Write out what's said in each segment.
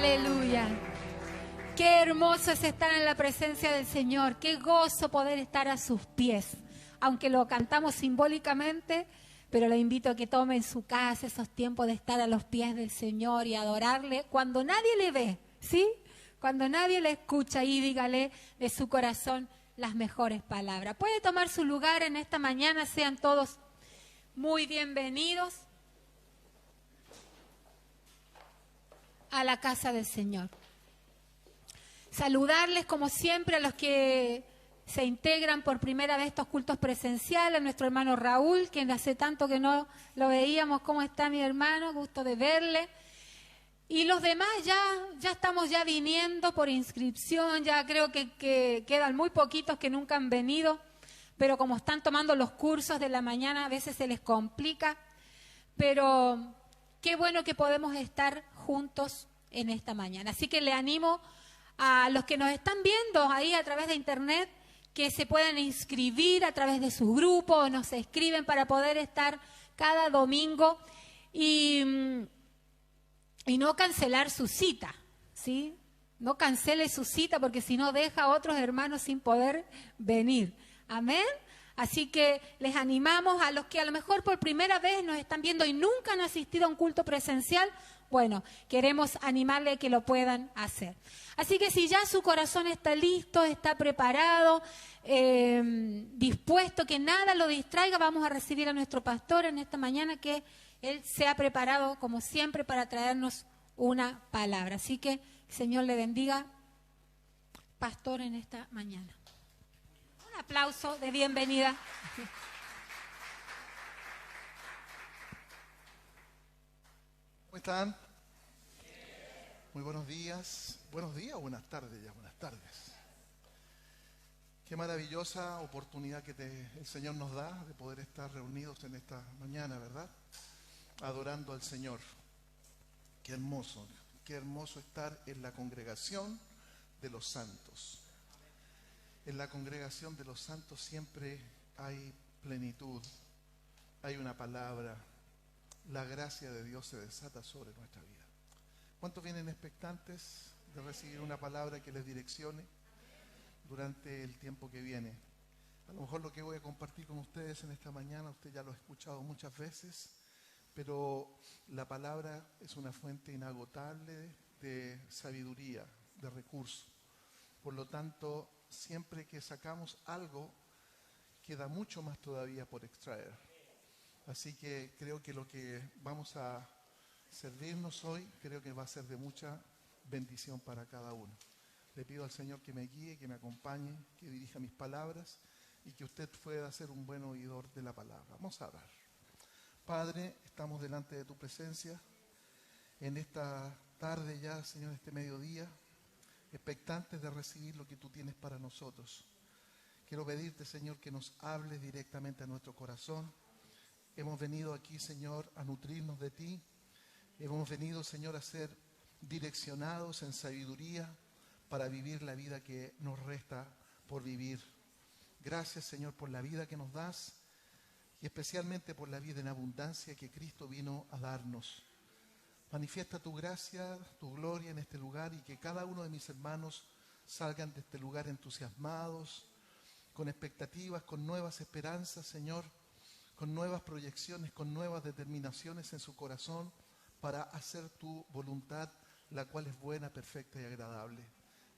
Aleluya. Qué hermoso es estar en la presencia del Señor. Qué gozo poder estar a sus pies. Aunque lo cantamos simbólicamente, pero le invito a que tome en su casa esos tiempos de estar a los pies del Señor y adorarle cuando nadie le ve, ¿sí? Cuando nadie le escucha, y dígale de su corazón las mejores palabras. Puede tomar su lugar en esta mañana, sean todos muy bienvenidos a la casa del Señor. Saludarles como siempre a los que se integran por primera vez a estos cultos presenciales, a nuestro hermano Raúl, quien hace tanto que no lo veíamos. ¿Cómo está mi hermano? Gusto de verle. Y los demás ya estamos ya viniendo por inscripción, ya creo que quedan muy poquitos que nunca han venido, pero como están tomando los cursos de la mañana a veces se les complica, pero qué bueno que podemos estar juntos en esta mañana. Así que le animo a los que nos están viendo ahí a través de internet que se puedan inscribir a través de sus grupos, nos escriben para poder estar cada domingo y no cancelar su cita, ¿sí? No cancele su cita porque si no deja a otros hermanos sin poder venir. Amén. Así que les animamos a los que a lo mejor por primera vez nos están viendo y nunca han asistido a un culto presencial. Bueno, queremos animarles a que lo puedan hacer. Así que si ya su corazón está listo, está preparado, dispuesto, que nada lo distraiga, vamos a recibir a nuestro pastor en esta mañana, que él se ha preparado como siempre para traernos una palabra. Así que el Señor le bendiga, pastor, en esta mañana. Un aplauso de bienvenida. ¿Cómo están? Muy buenos días. Buenos días o buenas tardes ya, buenas tardes. Qué maravillosa oportunidad que el Señor nos da de poder estar reunidos en esta mañana, ¿verdad? Adorando al Señor. Qué hermoso estar en la congregación de los santos. En la congregación de los santos siempre hay plenitud, hay una palabra, la gracia de Dios se desata sobre nuestra vida. ¿Cuántos vienen expectantes de recibir una palabra que les direccione durante el tiempo que viene? A lo mejor lo que voy a compartir con ustedes en esta mañana, usted ya lo ha escuchado muchas veces, pero la palabra es una fuente inagotable de sabiduría, de recursos. Por lo tanto, siempre que sacamos algo, queda mucho más todavía por extraer. Así que creo que lo que vamos a servirnos hoy, creo que va a ser de mucha bendición para cada uno. Le pido al Señor que me guíe, que me acompañe, que dirija mis palabras y que usted pueda ser un buen oidor de la palabra. Vamos a orar. Padre, estamos delante de tu presencia en esta tarde ya, Señor, este mediodía, expectantes de recibir lo que tú tienes para nosotros. Quiero pedirte, Señor, que nos hables directamente a nuestro corazón. Hemos venido aquí, Señor, a nutrirnos de ti. Hemos venido, Señor, a ser direccionados en sabiduría para vivir la vida que nos resta por vivir. Gracias, Señor, por la vida que nos das y especialmente por la vida en abundancia que Cristo vino a darnos. Manifiesta tu gracia, tu gloria en este lugar y que cada uno de mis hermanos salgan de este lugar entusiasmados, con expectativas, con nuevas esperanzas, Señor, con nuevas proyecciones, con nuevas determinaciones en su corazón para hacer tu voluntad, la cual es buena, perfecta y agradable.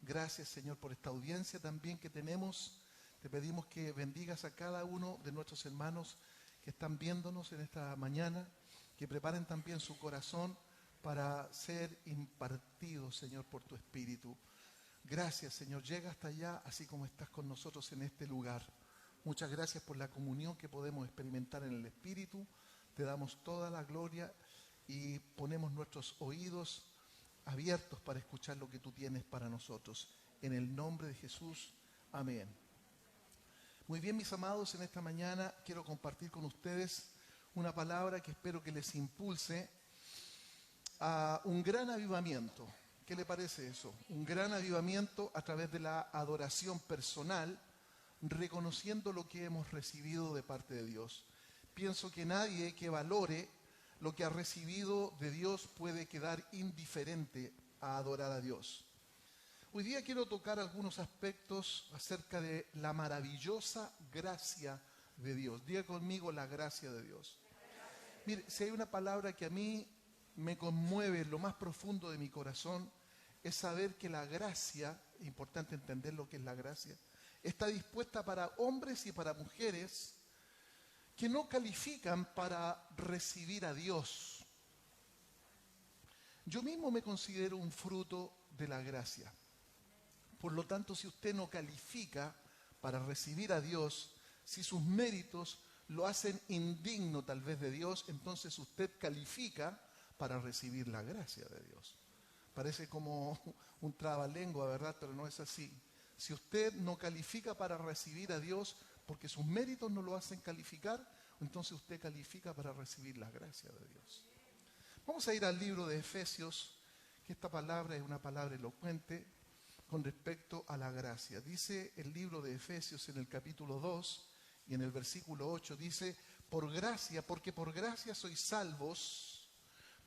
Gracias, Señor, por esta audiencia también que tenemos. Te pedimos que bendigas a cada uno de nuestros hermanos que están viéndonos en esta mañana, que preparen también su corazón para ser impartidos, Señor, por tu Espíritu. Gracias, Señor. Llega hasta allá, así como estás con nosotros en este lugar. Muchas gracias por la comunión que podemos experimentar en el Espíritu. Te damos toda la gloria y ponemos nuestros oídos abiertos para escuchar lo que tú tienes para nosotros. En el nombre de Jesús, amén. Muy bien, mis amados, en esta mañana quiero compartir con ustedes una palabra que espero que les impulse a un gran avivamiento. ¿Qué le parece eso? Un gran avivamiento a través de la adoración personal, reconociendo lo que hemos recibido de parte de Dios. Pienso que nadie que valore lo que ha recibido de Dios puede quedar indiferente a adorar a Dios. Hoy día quiero tocar algunos aspectos acerca de la maravillosa gracia de Dios. Diga conmigo, la gracia de Dios. Mire, si hay una palabra que a mí me conmueve en lo más profundo de mi corazón, es saber que la gracia, importante entender lo que es la gracia, está dispuesta para hombres y para mujeres que no califican para recibir a Dios. Yo mismo me considero un fruto de la gracia. Por lo tanto, si usted no califica para recibir a Dios, si sus méritos lo hacen indigno tal vez de Dios, entonces usted califica para recibir la gracia de Dios. Parece como un trabalengua, ¿verdad? Pero no es así. Si usted no califica para recibir a Dios porque sus méritos no lo hacen calificar, entonces usted califica para recibir la gracia de Dios. Vamos a ir al libro de Efesios, que esta palabra es una palabra elocuente con respecto a la gracia. Dice el libro de Efesios en el capítulo 2 y en el versículo 8, dice, por gracia, porque por gracia sois salvos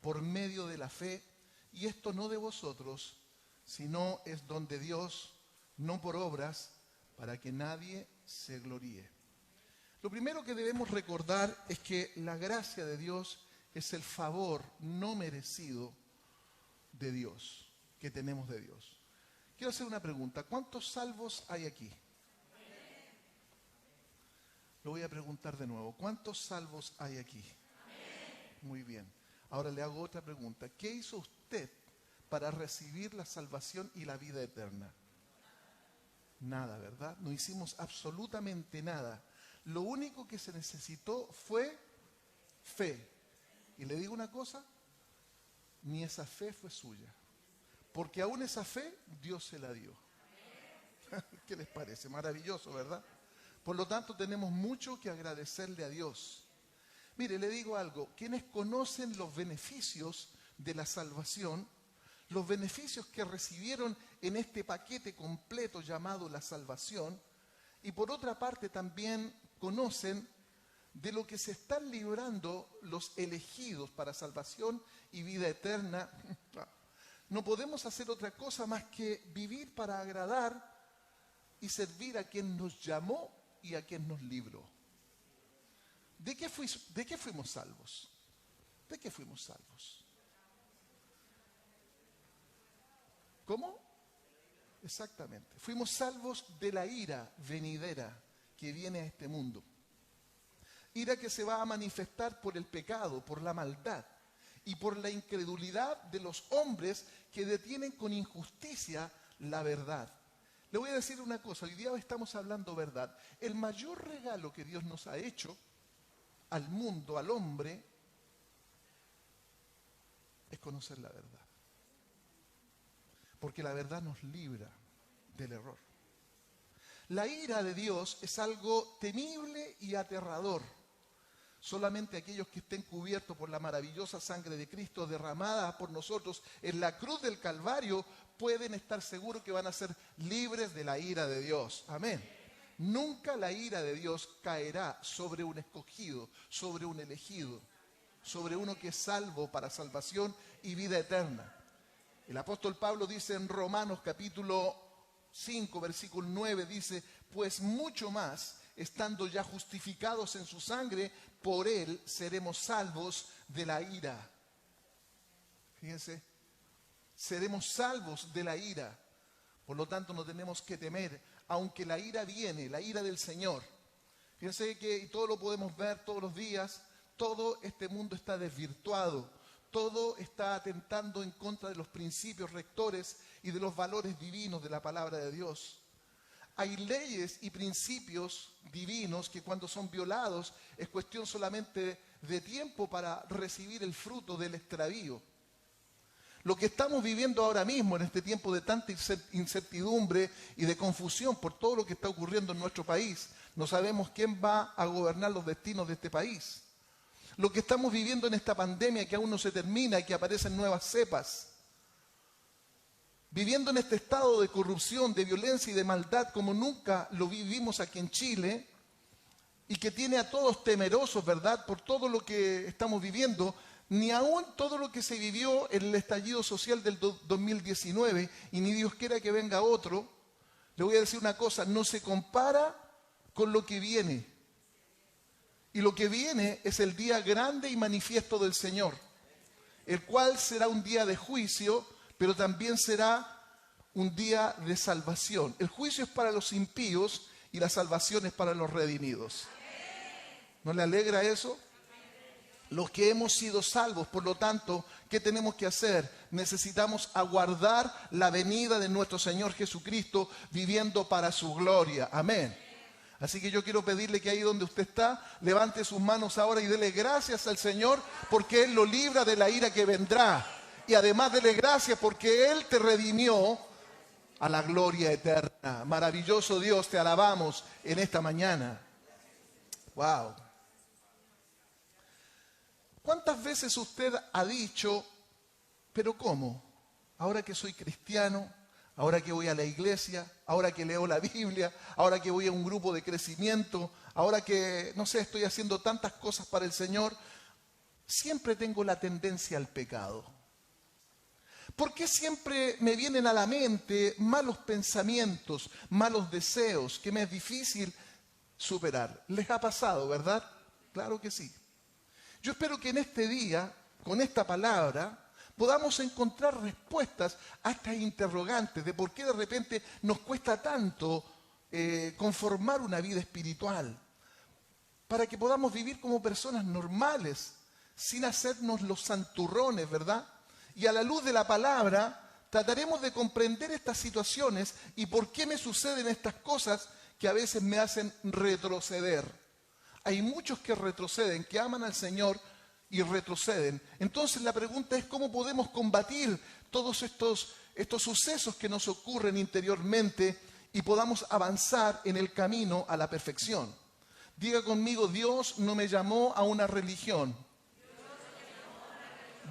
por medio de la fe, y esto no de vosotros, sino es don de Dios, no por obras, para que nadie se gloríe. Lo primero que debemos recordar es que la gracia de Dios es el favor no merecido de Dios, que tenemos de Dios. Quiero hacer una pregunta. ¿Cuántos salvos hay aquí? Lo voy a preguntar de nuevo. ¿Cuántos salvos hay aquí? Muy bien. Ahora le hago otra pregunta. ¿Qué hizo usted para recibir la salvación y la vida eterna? Nada, ¿verdad? No hicimos absolutamente nada. Lo único que se necesitó fue fe. Y le digo una cosa, ni esa fe fue suya. Porque aún esa fe, Dios se la dio. ¿Qué les parece? Maravilloso, ¿verdad? Por lo tanto, tenemos mucho que agradecerle a Dios. Mire, le digo algo. Quienes conocen los beneficios de la salvación, los beneficios que recibieron en este paquete completo llamado la salvación, y por otra parte también conocen de lo que se están librando los elegidos para salvación y vida eterna, no podemos hacer otra cosa más que vivir para agradar y servir a quien nos llamó y a quien nos libró. ¿De qué fuimos salvos? ¿De qué fuimos salvos? ¿Cómo? Exactamente. Fuimos salvos de la ira venidera que viene a este mundo. Ira que se va a manifestar por el pecado, por la maldad y por la incredulidad de los hombres que detienen con injusticia la verdad. Le voy a decir una cosa, hoy día estamos hablando verdad. El mayor regalo que Dios nos ha hecho al mundo, al hombre, es conocer la verdad. Porque la verdad nos libra del error. La ira de Dios es algo temible y aterrador. Solamente aquellos que estén cubiertos por la maravillosa sangre de Cristo derramada por nosotros en la cruz del Calvario pueden estar seguros que van a ser libres de la ira de Dios. Amén. Nunca la ira de Dios caerá sobre un escogido, sobre un elegido, sobre uno que es salvo para salvación y vida eterna. El apóstol Pablo dice en Romanos capítulo 5, versículo 9, dice, pues mucho más, estando ya justificados en su sangre, por él seremos salvos de la ira. Fíjense, seremos salvos de la ira. Por lo tanto, no tenemos que temer, aunque la ira viene, la ira del Señor. Fíjense que y todo lo podemos ver todos los días, todo este mundo está desvirtuado, todo está atentando en contra de los principios rectores y de los valores divinos de la palabra de Dios. Hay leyes y principios divinos que cuando son violados es cuestión solamente de tiempo para recibir el fruto del extravío. Lo que estamos viviendo ahora mismo en este tiempo de tanta incertidumbre y de confusión por todo lo que está ocurriendo en nuestro país, no sabemos quién va a gobernar los destinos de este país. Lo que estamos viviendo en esta pandemia que aún no se termina y que aparecen nuevas cepas. Viviendo en este estado de corrupción, de violencia y de maldad como nunca lo vivimos aquí en Chile y que tiene a todos temerosos, ¿verdad? Por todo lo que estamos viviendo, ni aún todo lo que se vivió en el estallido social del 2019, y ni Dios quiera que venga otro, le voy a decir una cosa, no se compara con lo que viene. Y lo que viene es el día grande y manifiesto del Señor, el cual será un día de juicio, pero también será un día de salvación. El juicio es para los impíos y la salvación es para los redimidos. ¿No le alegra eso? Los que hemos sido salvos, por lo tanto, ¿qué tenemos que hacer? Necesitamos aguardar la venida de nuestro Señor Jesucristo, viviendo para su gloria. Amén. Así que yo quiero pedirle que ahí donde usted está, levante sus manos ahora y dele gracias al Señor, porque Él lo libra de la ira que vendrá. Y además dele gracias porque Él te redimió a la gloria eterna. Maravilloso Dios, te alabamos en esta mañana. Wow. ¿Cuántas veces usted ha dicho, pero cómo? Ahora que soy cristiano, ahora que voy a la iglesia, ahora que leo la Biblia, ahora que voy a un grupo de crecimiento, ahora que, no sé, estoy haciendo tantas cosas para el Señor, siempre tengo la tendencia al pecado. ¿Por qué siempre me vienen a la mente malos pensamientos, malos deseos que me es difícil superar? Les ha pasado, ¿verdad? Claro que sí. Yo espero que en este día, con esta palabra, podamos encontrar respuestas a estas interrogantes de por qué de repente nos cuesta tanto conformar una vida espiritual, para que podamos vivir como personas normales, sin hacernos los santurrones, ¿verdad? Y a la luz de la palabra, trataremos de comprender estas situaciones y por qué me suceden estas cosas que a veces me hacen retroceder. Hay muchos que retroceden, que aman al Señor y retroceden. Entonces la pregunta es cómo podemos combatir todos estos sucesos que nos ocurren interiormente y podamos avanzar en el camino a la perfección. Diga conmigo, Dios no me llamó a una religión.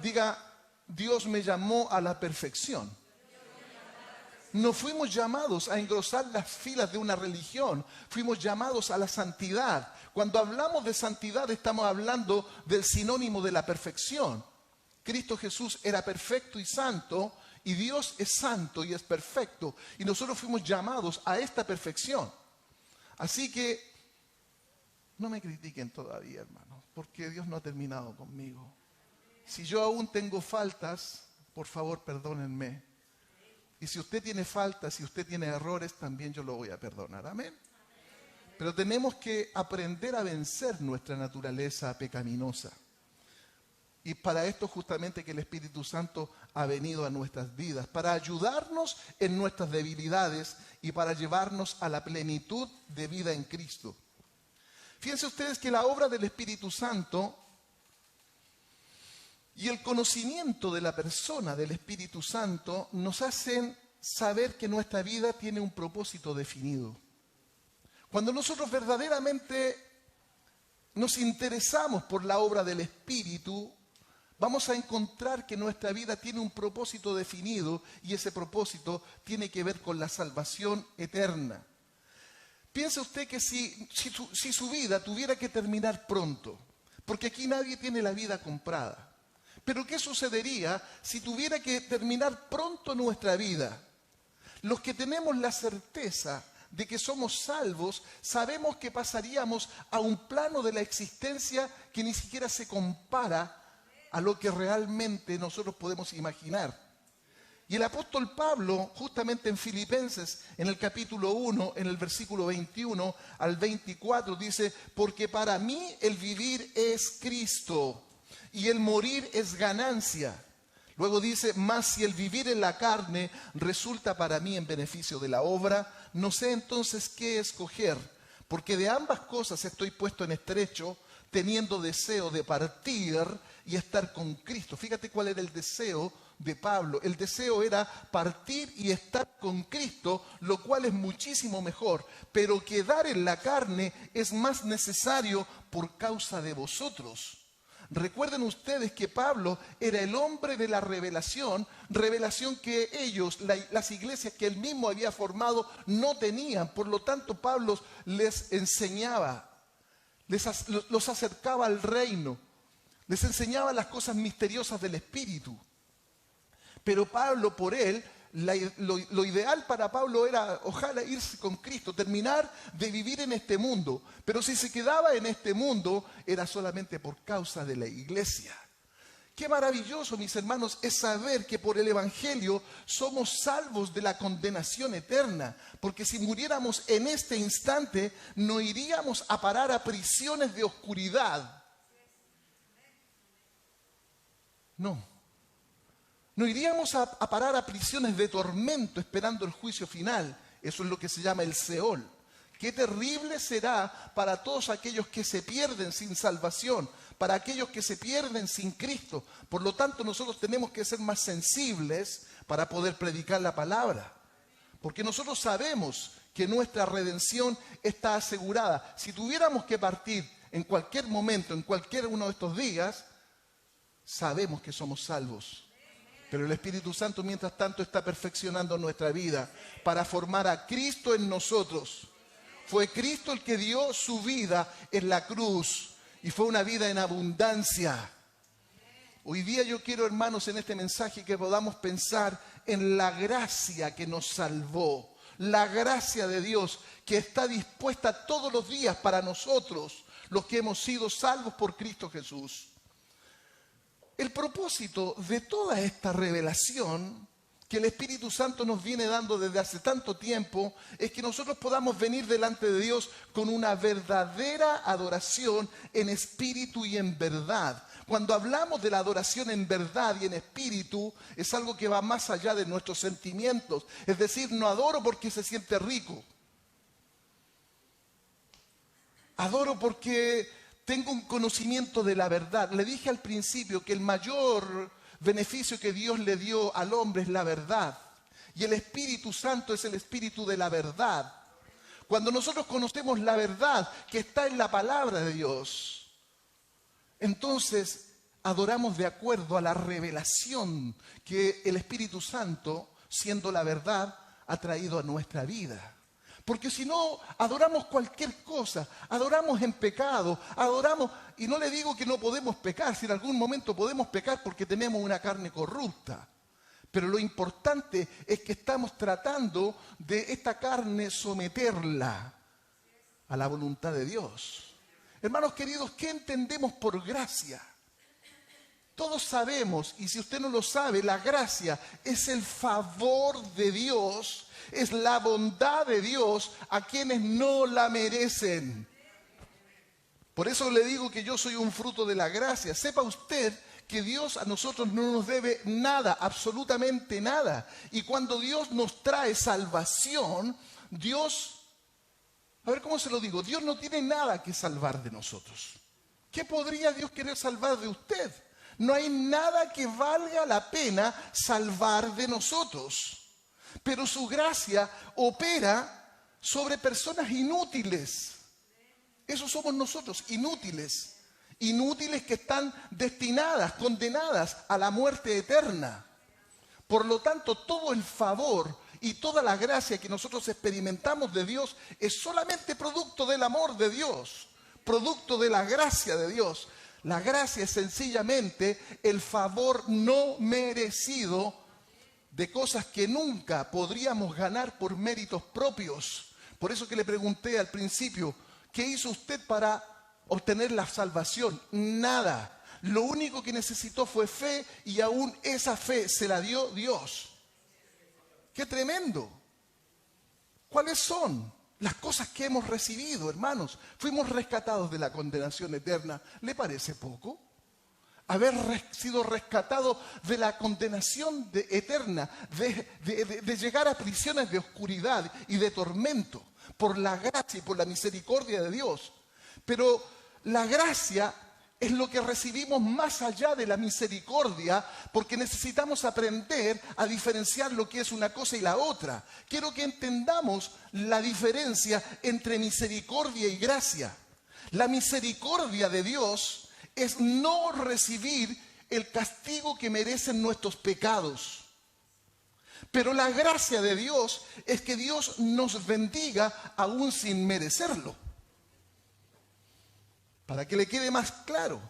Diga, Dios me llamó a la perfección. No fuimos llamados a engrosar las filas de una religión, fuimos llamados a la santidad. Cuando hablamos de santidad estamos hablando del sinónimo de la perfección. Cristo Jesús era perfecto y santo, y Dios es santo y es perfecto, y nosotros fuimos llamados a esta perfección. Así que no me critiquen todavía, hermanos, porque Dios no ha terminado conmigo. Si yo aún tengo faltas, por favor, perdónenme. Y si usted tiene faltas, si usted tiene errores, también yo lo voy a perdonar. Amén. Pero tenemos que aprender a vencer nuestra naturaleza pecaminosa. Y para esto justamente que el Espíritu Santo ha venido a nuestras vidas, para ayudarnos en nuestras debilidades y para llevarnos a la plenitud de vida en Cristo. Fíjense ustedes que la obra del Espíritu Santo y el conocimiento de la persona del Espíritu Santo nos hacen saber que nuestra vida tiene un propósito definido. Cuando nosotros verdaderamente nos interesamos por la obra del Espíritu, vamos a encontrar que nuestra vida tiene un propósito definido y ese propósito tiene que ver con la salvación eterna. Piense usted que si su vida tuviera que terminar pronto, porque aquí nadie tiene la vida comprada, pero ¿qué sucedería si tuviera que terminar pronto nuestra vida? Los que tenemos la certeza de que somos salvos, sabemos que pasaríamos a un plano de la existencia que ni siquiera se compara a lo que realmente nosotros podemos imaginar. Y el apóstol Pablo, justamente en Filipenses, en el capítulo 1, en el versículo 21 al 24, dice, porque para mí el vivir es Cristo y el morir es ganancia. Luego dice, mas si el vivir en la carne resulta para mí en beneficio de la obra, no sé entonces qué escoger, porque de ambas cosas estoy puesto en estrecho, teniendo deseo de partir y estar con Cristo. Fíjate cuál era el deseo de Pablo. El deseo era partir y estar con Cristo, lo cual es muchísimo mejor, pero quedar en la carne es más necesario por causa de vosotros. Recuerden ustedes que Pablo era el hombre de la revelación que ellos, las iglesias que él mismo había formado, no tenían. Por lo tanto, Pablo les enseñaba, los acercaba al reino. Les enseñaba las cosas misteriosas del Espíritu. Pero Pablo, por él, lo ideal para Pablo era, ojalá, irse con Cristo, terminar de vivir en este mundo. Pero si se quedaba en este mundo, era solamente por causa de la iglesia. Qué maravilloso, mis hermanos, es saber que por el Evangelio somos salvos de la condenación eterna. Porque si muriéramos en este instante, no iríamos a parar a prisiones de oscuridad. No iríamos a parar a prisiones de tormento esperando el juicio final. Eso es lo que se llama el Seol. Qué terrible será para todos aquellos que se pierden sin salvación, para aquellos que se pierden sin Cristo. Por lo tanto, nosotros tenemos que ser más sensibles para poder predicar la palabra. Porque nosotros sabemos que nuestra redención está asegurada. Si tuviéramos que partir en cualquier momento, en cualquier uno de estos días, sabemos que somos salvos. Pero el Espíritu Santo, mientras tanto, está perfeccionando nuestra vida para formar a Cristo en nosotros. Fue Cristo el que dio su vida en la cruz y fue una vida en abundancia. Hoy día yo quiero, hermanos, en este mensaje que podamos pensar en la gracia que nos salvó. La gracia de Dios que está dispuesta todos los días para nosotros, los que hemos sido salvos por Cristo Jesús. El propósito de toda esta revelación que el Espíritu Santo nos viene dando desde hace tanto tiempo es que nosotros podamos venir delante de Dios con una verdadera adoración en espíritu y en verdad. Cuando hablamos de la adoración en verdad y en espíritu, es algo que va más allá de nuestros sentimientos. Es decir, no adoro porque se siente rico. Adoro porque tengo un conocimiento de la verdad. Le dije al principio que el mayor beneficio que Dios le dio al hombre es la verdad. Y el Espíritu Santo es el Espíritu de la verdad. Cuando nosotros conocemos la verdad que está en la palabra de Dios, entonces adoramos de acuerdo a la revelación que el Espíritu Santo, siendo la verdad, ha traído a nuestra vida. Porque si no, adoramos cualquier cosa, adoramos en pecado, adoramos, y no le digo que no podemos pecar, si en algún momento podemos pecar porque tenemos una carne corrupta. Pero lo importante es que estamos tratando de esta carne someterla a la voluntad de Dios. Hermanos queridos, ¿qué entendemos por gracia? Todos sabemos, y si usted no lo sabe, la gracia es el favor de Dios, es la bondad de Dios a quienes no la merecen. Por eso le digo que yo soy un fruto de la gracia. Sepa usted que Dios a nosotros no nos debe nada, absolutamente nada. Y cuando Dios nos trae salvación, Dios, a ver cómo se lo digo, Dios no tiene nada que salvar de nosotros. ¿Qué podría Dios querer salvar de usted? No hay nada que valga la pena salvar de nosotros. Pero su gracia opera sobre personas inútiles. Esos somos nosotros, inútiles. Inútiles que están destinadas, condenadas a la muerte eterna. Por lo tanto, todo el favor y toda la gracia que nosotros experimentamos de Dios es solamente producto del amor de Dios, producto de la gracia de Dios. La gracia es sencillamente el favor no merecido de cosas que nunca podríamos ganar por méritos propios. Por eso que le pregunté al principio, ¿qué hizo usted para obtener la salvación? Nada. Lo único que necesitó fue fe y aún esa fe se la dio Dios. ¡Qué tremendo! ¿Cuáles son las cosas que hemos recibido, hermanos? Fuimos rescatados de la condenación eterna. ¿Le parece poco? Haber sido rescatado de la condenación eterna, de llegar a prisiones de oscuridad y de tormento, por la gracia y por la misericordia de Dios. Pero la gracia es lo que recibimos más allá de la misericordia, porque necesitamos aprender a diferenciar lo que es una cosa y la otra. Quiero que entendamos la diferencia entre misericordia y gracia. La misericordia de Dios es no recibir el castigo que merecen nuestros pecados. Pero la gracia de Dios es que Dios nos bendiga aún sin merecerlo. Para que le quede más claro,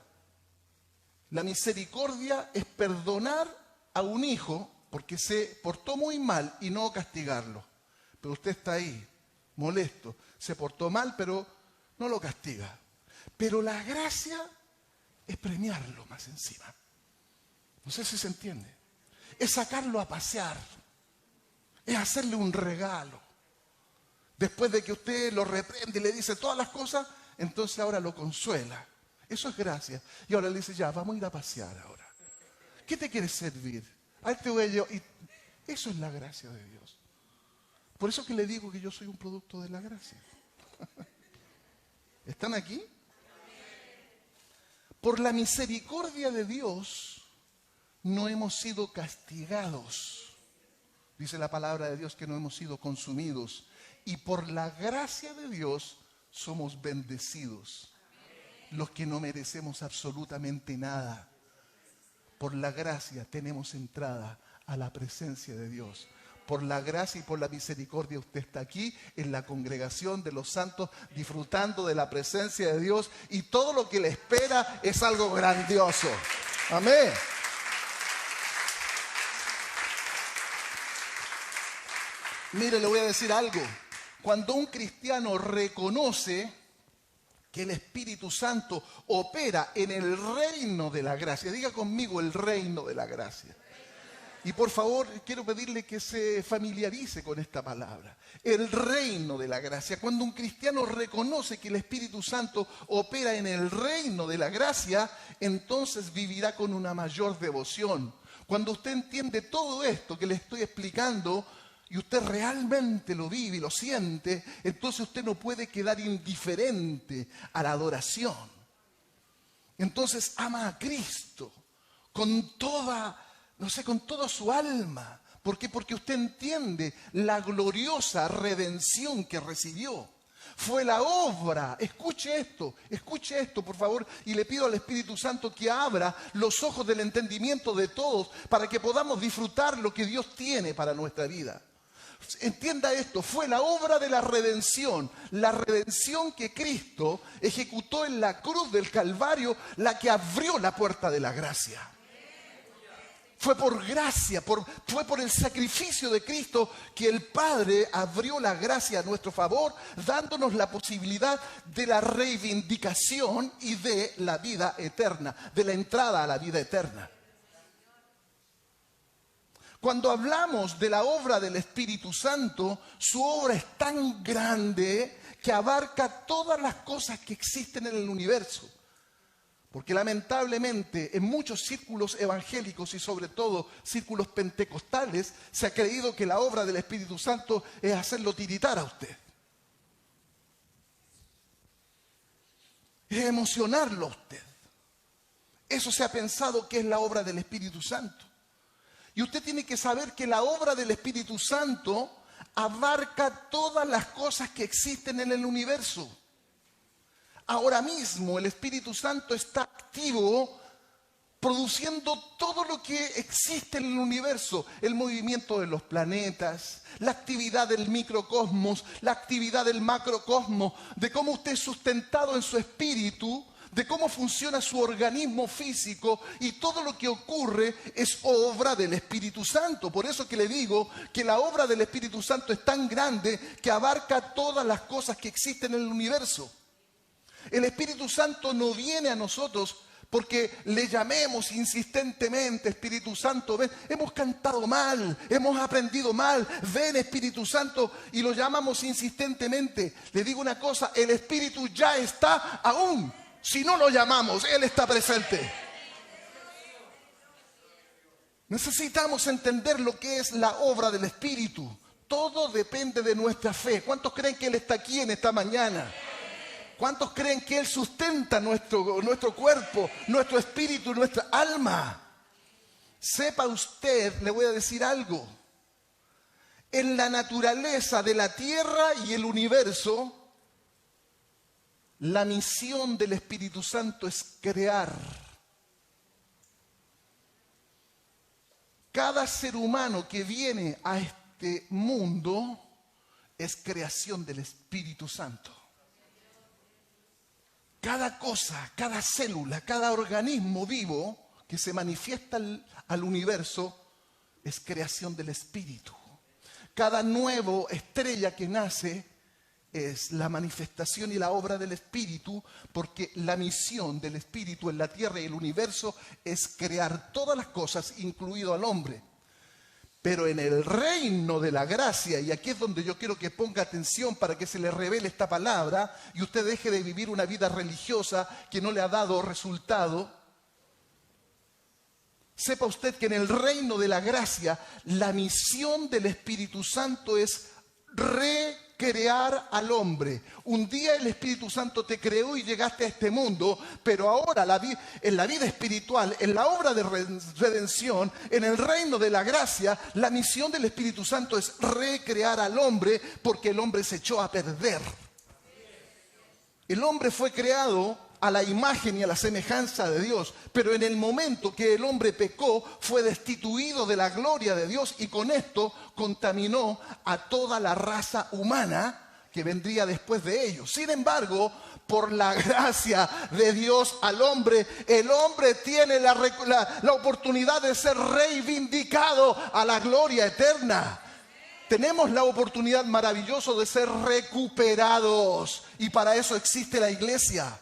La misericordia es perdonar a un hijo porque se portó muy mal y no castigarlo. Pero usted está ahí, molesto, se portó mal, pero no lo castiga. Pero la gracia es premiarlo más encima. No sé si se entiende. Es sacarlo a pasear. Es hacerle un regalo. Después de que usted lo reprende y le dice todas las cosas, entonces ahora lo consuela. Eso es gracia. Y ahora le dice, ya, vamos a ir a pasear ahora. ¿Qué te quieres servir? Ahí te voy yo. Y eso es la gracia de Dios. Por eso que le digo que yo soy un producto de la gracia. ¿Están aquí? Por la misericordia de Dios no hemos sido castigados. Dice la palabra de Dios que no hemos sido consumidos. Y por la gracia de Dios somos bendecidos. Los que no merecemos absolutamente nada. Por la gracia tenemos entrada a la presencia de Dios. Por la gracia y por la misericordia usted está aquí en la congregación de los santos disfrutando de la presencia de Dios y todo lo que le espera es algo grandioso. Amén. Mire, le voy a decir algo. Cuando un cristiano reconoce que el Espíritu Santo opera en el reino de la gracia, diga conmigo el reino de la gracia. Y por favor, quiero pedirle que se familiarice con esta palabra. El reino de la gracia. Cuando un cristiano reconoce que el Espíritu Santo opera en el reino de la gracia, entonces vivirá con una mayor devoción. Cuando usted entiende todo esto que le estoy explicando y usted realmente lo vive y lo siente, entonces usted no puede quedar indiferente a la adoración. Entonces ama a Cristo con toda su alma. ¿Por qué? Porque usted entiende la gloriosa redención que recibió. Fue la obra, escuche esto por favor, y le pido al Espíritu Santo que abra los ojos del entendimiento de todos para que podamos disfrutar lo que Dios tiene para nuestra vida. Entienda esto, fue la obra de la redención que Cristo ejecutó en la cruz del Calvario, la que abrió la puerta de la gracia. Fue por gracia, fue por el sacrificio de Cristo que el Padre abrió la gracia a nuestro favor, dándonos la posibilidad de la reivindicación y de la vida eterna, de la entrada a la vida eterna. Cuando hablamos de la obra del Espíritu Santo, su obra es tan grande que abarca todas las cosas que existen en el universo. Porque lamentablemente en muchos círculos evangélicos y sobre todo círculos pentecostales se ha creído que la obra del Espíritu Santo es hacerlo tiritar a usted. Es emocionarlo a usted. Eso se ha pensado que es la obra del Espíritu Santo. Y usted tiene que saber que la obra del Espíritu Santo abarca todas las cosas que existen en el universo. Ahora mismo el Espíritu Santo está activo produciendo todo lo que existe en el universo. El movimiento de los planetas, la actividad del microcosmos, la actividad del macrocosmos, de cómo usted es sustentado en su espíritu, de cómo funciona su organismo físico y todo lo que ocurre es obra del Espíritu Santo. Por eso que le digo que la obra del Espíritu Santo es tan grande que abarca todas las cosas que existen en el universo. El Espíritu Santo no viene a nosotros porque le llamemos insistentemente, Espíritu Santo, ven. Hemos cantado mal, hemos aprendido mal, ven Espíritu Santo, y lo llamamos insistentemente. Le digo una cosa, el Espíritu ya está aún. Si no lo llamamos, Él está presente. Necesitamos entender lo que es la obra del Espíritu. Todo depende de nuestra fe. ¿Cuántos creen que Él está aquí en esta mañana? ¿Cuántos creen que Él sustenta nuestro cuerpo, nuestro espíritu, nuestra alma? Sepa usted, le voy a decir algo. En la naturaleza de la tierra y el universo, la misión del Espíritu Santo es crear. Cada ser humano que viene a este mundo es creación del Espíritu Santo. Cada cosa, cada célula, cada organismo vivo que se manifiesta al universo es creación del Espíritu. Cada nueva estrella que nace es la manifestación y la obra del Espíritu, porque la misión del Espíritu en la tierra y el universo es crear todas las cosas, incluido al hombre. Pero en el reino de la gracia, y aquí es donde yo quiero que ponga atención para que se le revele esta palabra y usted deje de vivir una vida religiosa que no le ha dado resultado. Sepa usted que en el reino de la gracia, la misión del Espíritu Santo es recrear al hombre. Un día el Espíritu Santo te creó y llegaste a este mundo, pero ahora en la vida espiritual, en la obra de redención, en el reino de la gracia, la misión del Espíritu Santo es recrear al hombre, porque el hombre se echó a perder. El hombre fue creado a la imagen y a la semejanza de Dios, pero en el momento que el hombre pecó, fue destituido de la gloria de Dios y con esto contaminó a toda la raza humana que vendría después de ellos. Sin embargo, por la gracia de Dios al hombre, el hombre tiene la oportunidad de ser reivindicado a la gloria eterna. Tenemos la oportunidad maravillosa de ser recuperados y para eso existe la iglesia.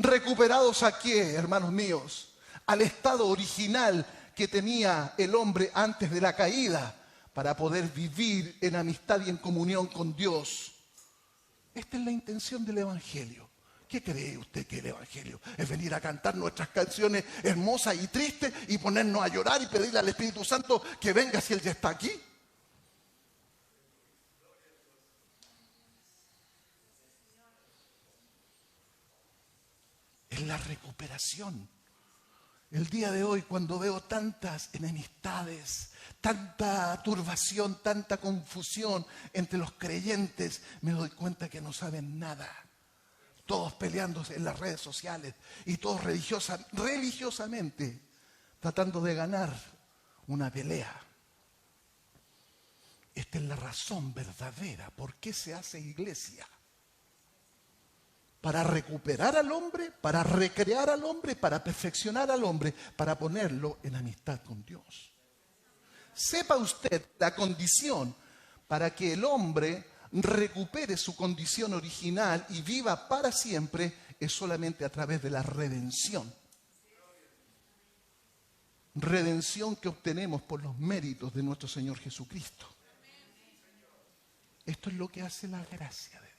¿Recuperados a qué, hermanos míos? Al estado original que tenía el hombre antes de la caída, para poder vivir en amistad y en comunión con Dios. Esta es la intención del Evangelio. ¿Qué cree usted que el Evangelio es? Venir a cantar nuestras canciones hermosas y tristes y ponernos a llorar y pedirle al Espíritu Santo que venga si Él ya está aquí. Es la recuperación. El día de hoy, cuando veo tantas enemistades, tanta turbación, tanta confusión entre los creyentes, me doy cuenta que no saben nada. Todos peleándose en las redes sociales y todos religiosamente tratando de ganar una pelea. Esta es la razón verdadera por qué se hace iglesia. Para recuperar al hombre, para recrear al hombre, para perfeccionar al hombre, para ponerlo en amistad con Dios. Sepa usted la condición para que el hombre recupere su condición original y viva para siempre es solamente a través de la redención. Redención que obtenemos por los méritos de nuestro Señor Jesucristo. Esto es lo que hace la gracia de Dios.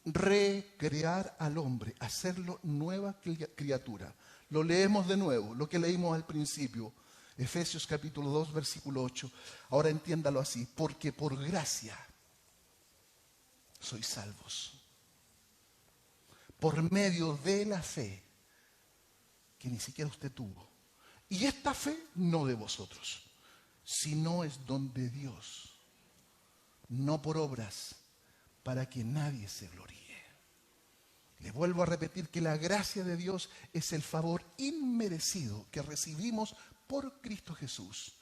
Recrear al hombre, hacerlo nueva criatura. Lo leemos de nuevo, lo que leímos al principio. Efesios capítulo 2, versículo 8. Ahora entiéndalo así. Porque por gracia sois salvos. Por medio de la fe que ni siquiera usted tuvo. Y esta fe no de vosotros, sino es don de Dios. No por obras, para que nadie se gloríe. Le vuelvo a repetir que la gracia de Dios es el favor inmerecido que recibimos por Cristo Jesús.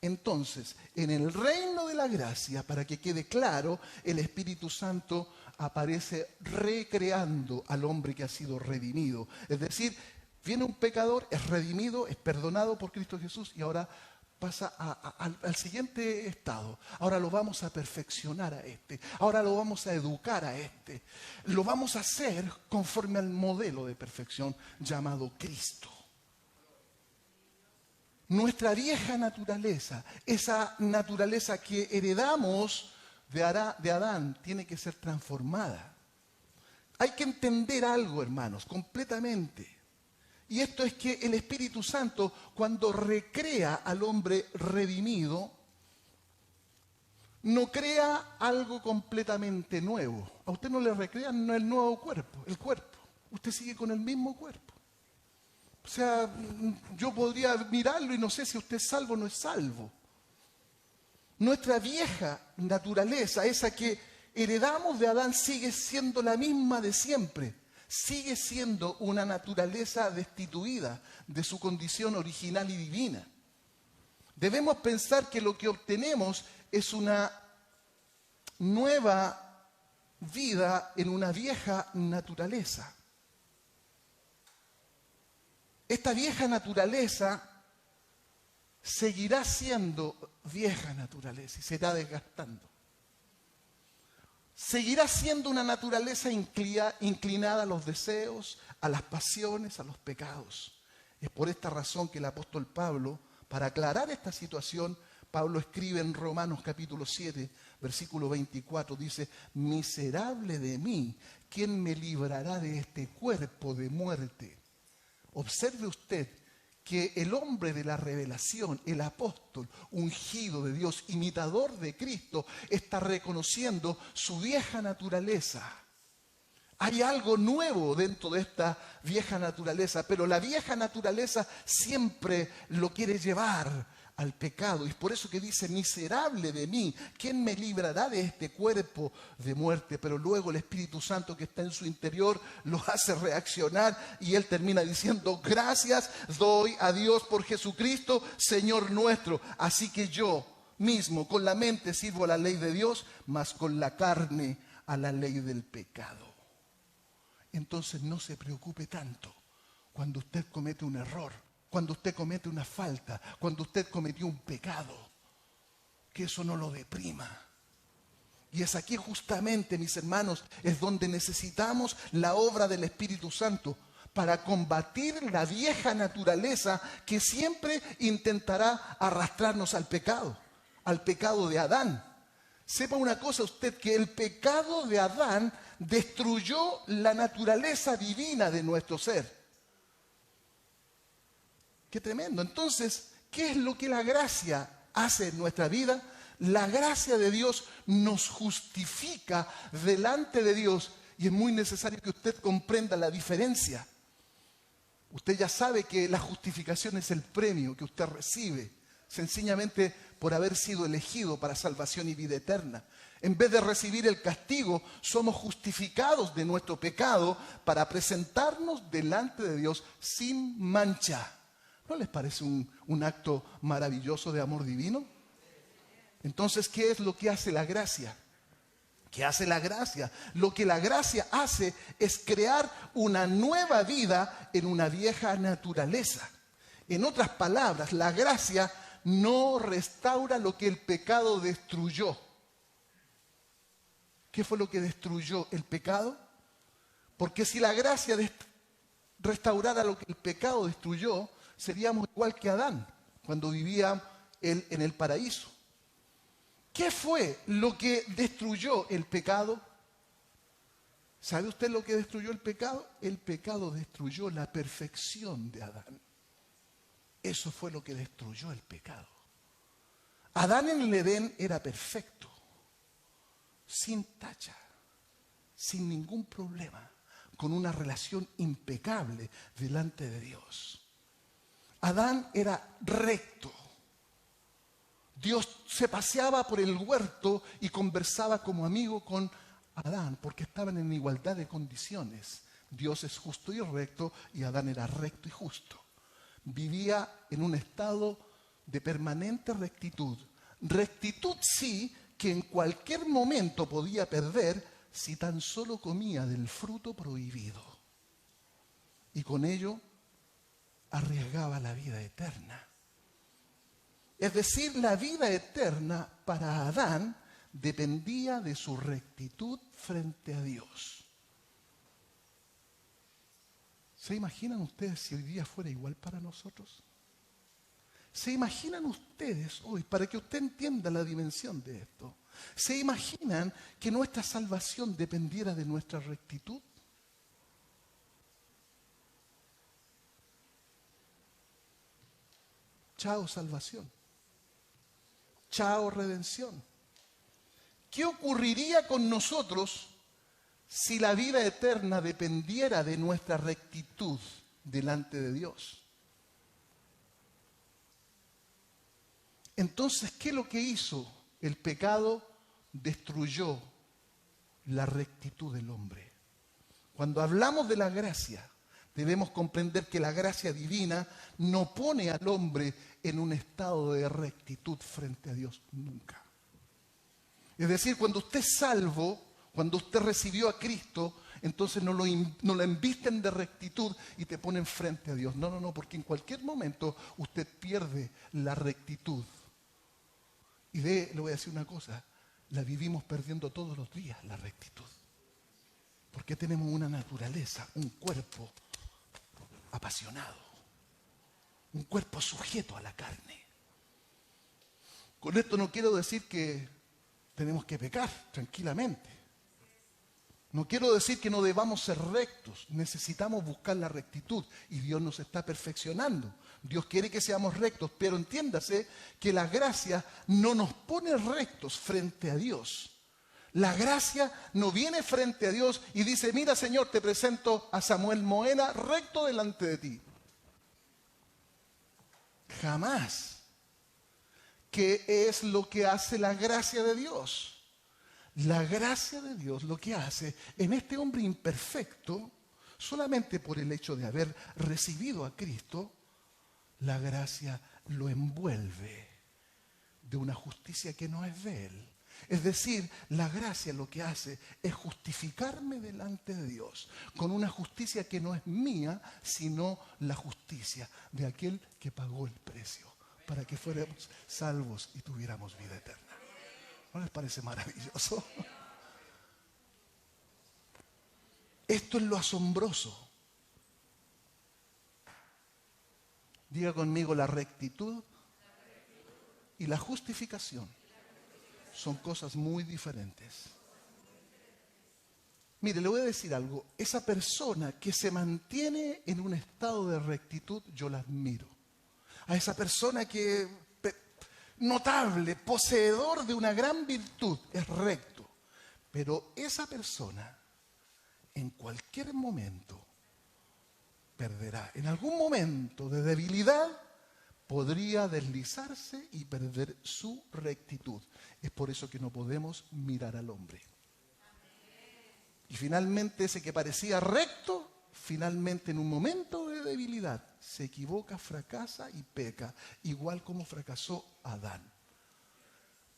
Entonces, en el reino de la gracia, para que quede claro, el Espíritu Santo aparece recreando al hombre que ha sido redimido. Es decir, viene un pecador, es redimido, es perdonado por Cristo Jesús y ahora pasa al siguiente estado. Ahora lo vamos a perfeccionar a este. Ahora lo vamos a educar a este. Lo vamos a hacer conforme al modelo de perfección llamado Cristo. Nuestra vieja naturaleza, esa naturaleza que heredamos de Adán, tiene que ser transformada. Hay que entender algo, hermanos, completamente. Y esto es que el Espíritu Santo, cuando recrea al hombre redimido, no crea algo completamente nuevo. A usted no le recrean el nuevo cuerpo, el cuerpo. Usted sigue con el mismo cuerpo. O sea, yo podría mirarlo y no sé si usted es salvo o no es salvo. Nuestra vieja naturaleza, esa que heredamos de Adán, sigue siendo la misma de siempre. Sigue siendo una naturaleza destituida de su condición original y divina. Debemos pensar que lo que obtenemos es una nueva vida en una vieja naturaleza. Esta vieja naturaleza seguirá siendo vieja naturaleza y se irá desgastando. Seguirá siendo una naturaleza inclinada a los deseos, a las pasiones, a los pecados. Es por esta razón que el apóstol Pablo, para aclarar esta situación, Pablo escribe en Romanos capítulo 7, versículo 24, dice: miserable de mí, ¿quién me librará de este cuerpo de muerte? Observe usted que el hombre de la revelación, el apóstol ungido de Dios, imitador de Cristo, está reconociendo su vieja naturaleza. Hay algo nuevo dentro de esta vieja naturaleza, pero la vieja naturaleza siempre lo quiere llevar al pecado. Y es por eso que dice: miserable de mí, ¿quién me librará de este cuerpo de muerte? Pero luego el Espíritu Santo que está en su interior lo hace reaccionar y él termina diciendo: gracias doy a Dios por Jesucristo, Señor nuestro. Así que yo mismo con la mente sirvo a la ley de Dios, mas con la carne a la ley del pecado. Entonces no se preocupe tanto cuando usted comete un error, cuando usted comete una falta, cuando usted cometió un pecado, que eso no lo deprima. Y es aquí justamente, mis hermanos, es donde necesitamos la obra del Espíritu Santo para combatir la vieja naturaleza que siempre intentará arrastrarnos al pecado de Adán. Sepa una cosa usted, que el pecado de Adán destruyó la naturaleza divina de nuestro ser. ¡Qué tremendo! Entonces, ¿qué es lo que la gracia hace en nuestra vida? La gracia de Dios nos justifica delante de Dios, y es muy necesario que usted comprenda la diferencia. Usted ya sabe que la justificación es el premio que usted recibe, sencillamente por haber sido elegido para salvación y vida eterna. En vez de recibir el castigo, somos justificados de nuestro pecado para presentarnos delante de Dios sin mancha. ¿No les parece un acto maravilloso de amor divino? Entonces, ¿qué es lo que hace la gracia? ¿Qué hace la gracia? Lo que la gracia hace es crear una nueva vida en una vieja naturaleza. En otras palabras, la gracia no restaura lo que el pecado destruyó. ¿Qué fue lo que destruyó el pecado? Porque si la gracia restaurara lo que el pecado destruyó, seríamos igual que Adán cuando vivía él en el paraíso. ¿Qué fue lo que destruyó el pecado? ¿Sabe usted lo que destruyó el pecado? El pecado destruyó la perfección de Adán. Eso fue lo que destruyó el pecado. Adán en el Edén era perfecto, sin tacha, sin ningún problema, con una relación impecable delante de Dios. Adán era recto. Dios se paseaba por el huerto y conversaba como amigo con Adán, porque estaban en igualdad de condiciones. Dios es justo y recto, y Adán era recto y justo. Vivía en un estado de permanente rectitud. Rectitud sí, que en cualquier momento podía perder si tan solo comía del fruto prohibido. Y con ello arriesgaba la vida eterna. Es decir, la vida eterna para Adán dependía de su rectitud frente a Dios. ¿Se imaginan ustedes si hoy día fuera igual para nosotros? ¿Se imaginan ustedes hoy, para que usted entienda la dimensión de esto, se imaginan que nuestra salvación dependiera de nuestra rectitud? Chao salvación. Chao redención. ¿Qué ocurriría con nosotros si la vida eterna dependiera de nuestra rectitud delante de Dios? Entonces, ¿qué es lo que hizo? El pecado destruyó la rectitud del hombre. Cuando hablamos de la gracia, debemos comprender que la gracia divina no pone al hombre en un estado de rectitud frente a Dios nunca. Es decir, cuando usted es salvo, Cuando usted recibió a Cristo, entonces no lo embisten de rectitud y te ponen frente a Dios. No, porque en cualquier momento usted pierde la rectitud. Y le voy a decir una cosa, la vivimos perdiendo todos los días, la rectitud. Porque tenemos una naturaleza, un cuerpo apasionado, un cuerpo sujeto a la carne. Con esto no quiero decir que tenemos que pecar tranquilamente. No quiero decir que no debamos ser rectos. Necesitamos buscar la rectitud y Dios nos está perfeccionando. Dios quiere que seamos rectos, pero entiéndase que la gracia no nos pone rectos frente a Dios. La gracia no viene frente a Dios y dice, mira Señor, te presento a Samuel Moena recto delante de ti. Jamás. ¿Qué es lo que hace la gracia de Dios? La gracia de Dios lo que hace en este hombre imperfecto, solamente por el hecho de haber recibido a Cristo, la gracia lo envuelve de una justicia que no es de Él. Es decir, la gracia lo que hace es justificarme delante de Dios con una justicia que no es mía, sino la justicia de aquel que pagó el precio para que fuéramos salvos y tuviéramos vida eterna. ¿No les parece maravilloso? Esto es lo asombroso. Diga conmigo, la rectitud y la justificación son cosas muy diferentes. Mire, le voy a decir algo. Esa persona que se mantiene en un estado de rectitud, yo la admiro. A esa persona que notable, poseedor de una gran virtud, es recto. Pero esa persona en cualquier momento perderá. En algún momento de debilidad podría deslizarse y perder su rectitud. Es por eso que no podemos mirar al hombre. Y finalmente ese que parecía recto, finalmente en un momento de debilidad, se equivoca, fracasa y peca, igual como fracasó Adán.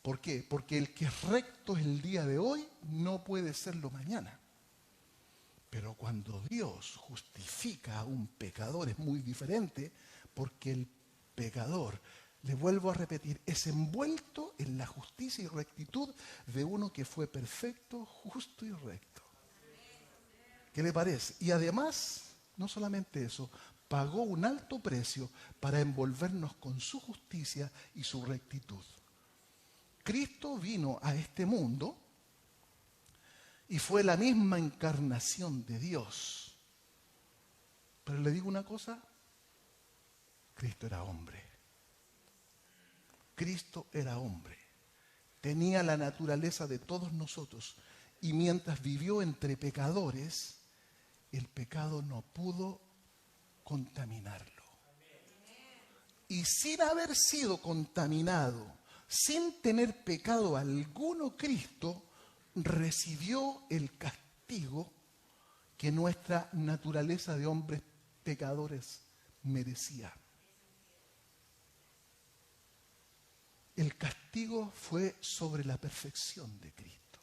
¿Por qué? Porque el que es recto el día de hoy no puede serlo mañana. Pero cuando Dios justifica a un pecador es muy diferente, porque el pecador, le vuelvo a repetir, es envuelto en la justicia y rectitud de uno que fue perfecto, justo y recto. ¿Qué le parece? Y además, no solamente eso, pagó un alto precio para envolvernos con su justicia y su rectitud. Cristo vino a este mundo y fue la misma encarnación de Dios. Pero le digo una cosa, Cristo era hombre. Cristo era hombre. Tenía la naturaleza de todos nosotros. Y mientras vivió entre pecadores, el pecado no pudo contaminarlo. Y sin haber sido contaminado, sin tener pecado alguno, Cristo recibió el castigo que nuestra naturaleza de hombres pecadores merecía. El castigo fue sobre la perfección de Cristo.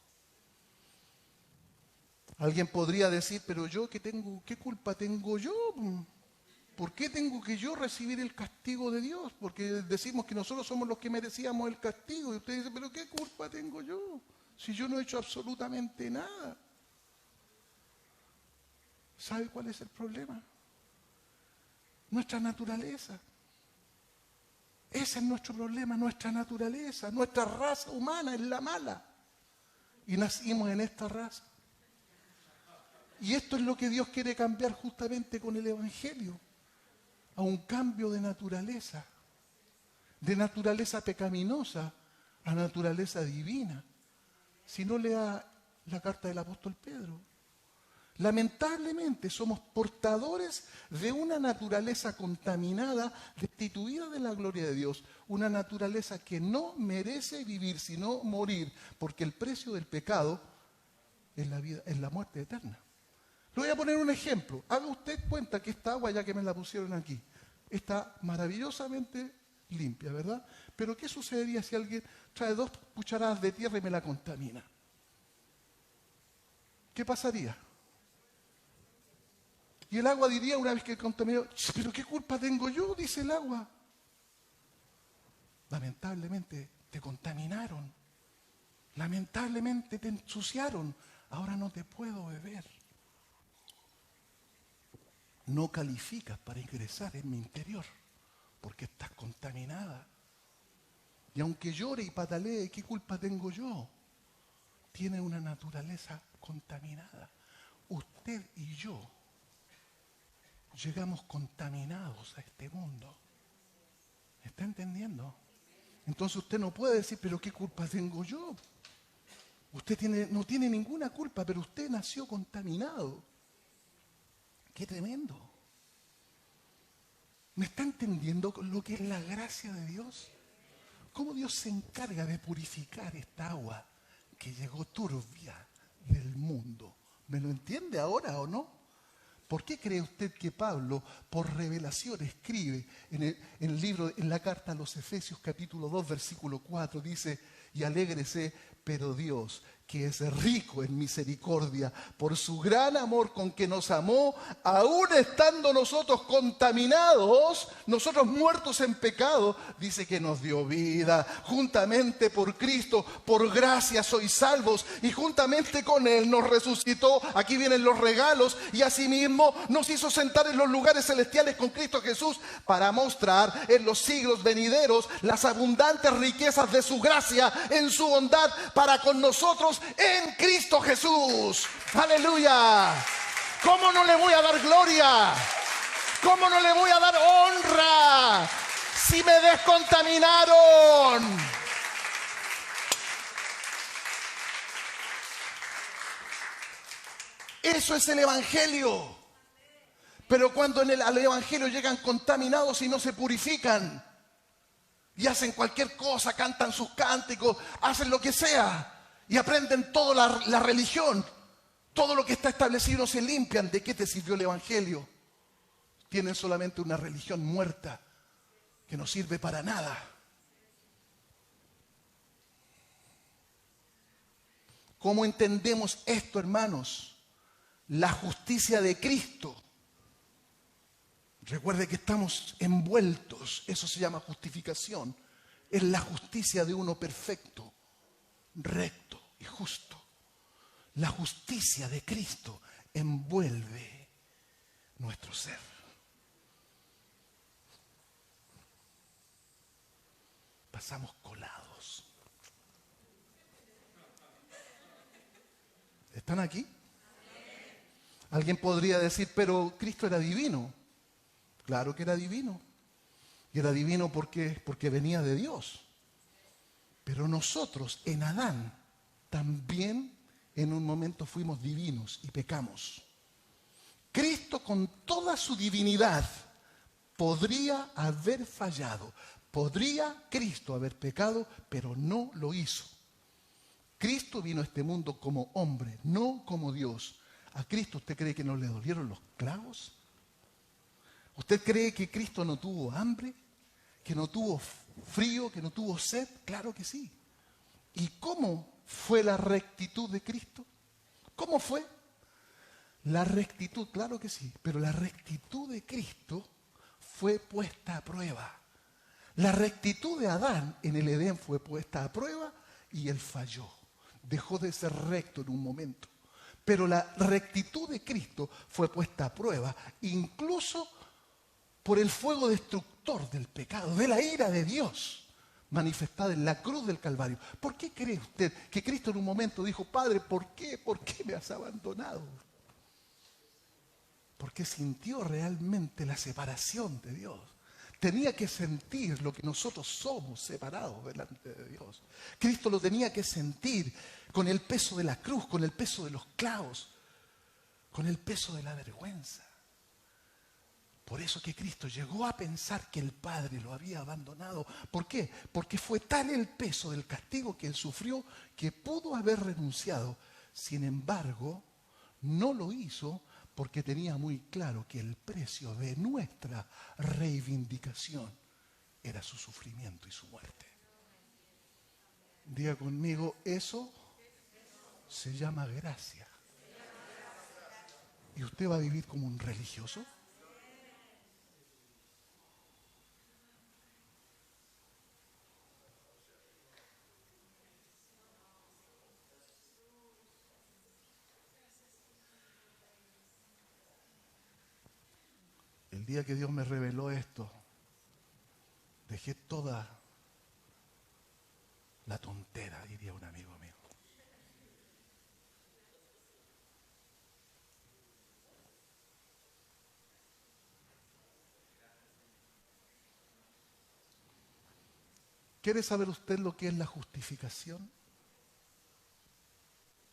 Alguien podría decir, pero yo ¿qué culpa tengo yo? ¿Por qué tengo que yo recibir el castigo de Dios? Porque decimos que nosotros somos los que merecíamos el castigo. Y usted dice, pero ¿qué culpa tengo yo? Si yo no he hecho absolutamente nada. ¿Sabe cuál es el problema? Nuestra naturaleza. Ese es nuestro problema, nuestra naturaleza. Nuestra raza humana es la mala. Y nacimos en esta raza. Y esto es lo que Dios quiere cambiar justamente con el Evangelio. A un cambio de naturaleza pecaminosa a naturaleza divina. Si no, lea la carta del apóstol Pedro. Lamentablemente somos portadores de una naturaleza contaminada, destituida de la gloria de Dios, una naturaleza que no merece vivir, sino morir, porque el precio del pecado es la vida, es la muerte eterna. Le voy a poner un ejemplo. Haga usted cuenta que esta agua, ya que me la pusieron aquí, está maravillosamente limpia, ¿verdad? Pero ¿qué sucedería si alguien trae 2 cucharadas de tierra y me la contamina? ¿qué pasaría? Y el agua diría, una vez que contaminó, pero ¿qué culpa tengo yo? Dice el agua. Lamentablemente te contaminaron. Lamentablemente te ensuciaron. Ahora no te puedo beber. No calificas para ingresar en mi interior porque estás contaminada. Y aunque llore y patalee, ¿qué culpa tengo yo? Tiene una naturaleza contaminada. Usted y yo llegamos contaminados a este mundo. ¿Me está entendiendo? Entonces usted no puede decir, pero ¿qué culpa tengo yo? Usted no tiene ninguna culpa, pero usted nació contaminado. ¡Qué tremendo! ¿Me está entendiendo lo que es la gracia de Dios? ¿Cómo Dios se encarga de purificar esta agua que llegó turbia del mundo? ¿Me lo entiende ahora o no? ¿Por qué cree usted que Pablo, por revelación, escribe en el libro, en la carta a los Efesios, capítulo 2, versículo 4, dice, y alégrese, pero Dios, que es rico en misericordia, por su gran amor con que nos amó, aún estando nosotros contaminados, nosotros muertos en pecado, dice que nos dio vida. Juntamente por Cristo, por gracia sois salvos, y juntamente con Él nos resucitó. Aquí vienen los regalos, y asimismo nos hizo sentar en los lugares celestiales con Cristo Jesús, para mostrar en los siglos venideros las abundantes riquezas de su gracia en su bondad para con nosotros en Cristo Jesús. ¡Aleluya! ¿Cómo no le voy a dar gloria? ¿Cómo no le voy a dar honra si me descontaminaron? Eso es el Evangelio. Pero cuando al Evangelio llegan contaminados y no se purifican, y hacen cualquier cosa, cantan sus cánticos, hacen lo que sea, y aprenden toda la religión, todo lo que está establecido, se limpian. ¿De qué te sirvió el Evangelio? Tienen solamente una religión muerta que no sirve para nada. ¿Cómo entendemos esto, hermanos? La justicia de Cristo. Recuerde que estamos envueltos, eso se llama justificación. Es la justicia de uno perfecto, recto y justo. La justicia de Cristo envuelve nuestro ser. Pasamos colados. ¿Están aquí? Alguien podría decir, pero Cristo era divino. Claro que era divino. Y era divino porque venía de Dios. Pero nosotros en Adán también en un momento fuimos divinos y pecamos. Cristo con toda su divinidad podría haber fallado. Podría Cristo haber pecado, pero no lo hizo. Cristo vino a este mundo como hombre, no como Dios. ¿A Cristo usted cree que no le dolieron los clavos? ¿Usted cree que Cristo no tuvo hambre? ¿Que no tuvo frío? ¿Que no tuvo sed? Claro que sí. ¿Y cómo fue la rectitud de Cristo? ¿Cómo fue? La rectitud, claro que sí, pero la rectitud de Cristo fue puesta a prueba. La rectitud de Adán en el Edén fue puesta a prueba y él falló. Dejó de ser recto en un momento. Pero la rectitud de Cristo fue puesta a prueba, incluso por el fuego destructor del pecado, de la ira de Dios, manifestada en la cruz del Calvario. ¿Por qué cree usted que Cristo en un momento dijo, Padre, ¿por qué me has abandonado? Porque sintió realmente la separación de Dios. Tenía que sentir lo que nosotros somos separados delante de Dios. Cristo lo tenía que sentir con el peso de la cruz, con el peso de los clavos, con el peso de la vergüenza. Por eso que Cristo llegó a pensar que el Padre lo había abandonado. ¿Por qué? Porque fue tal el peso del castigo que él sufrió que pudo haber renunciado. Sin embargo, no lo hizo porque tenía muy claro que el precio de nuestra reivindicación era su sufrimiento y su muerte. Diga conmigo, eso se llama gracia. ¿Y usted va a vivir como un religioso? El día que Dios me reveló esto, dejé toda la tontera, diría un amigo mío. ¿Quiere saber usted lo que es la justificación?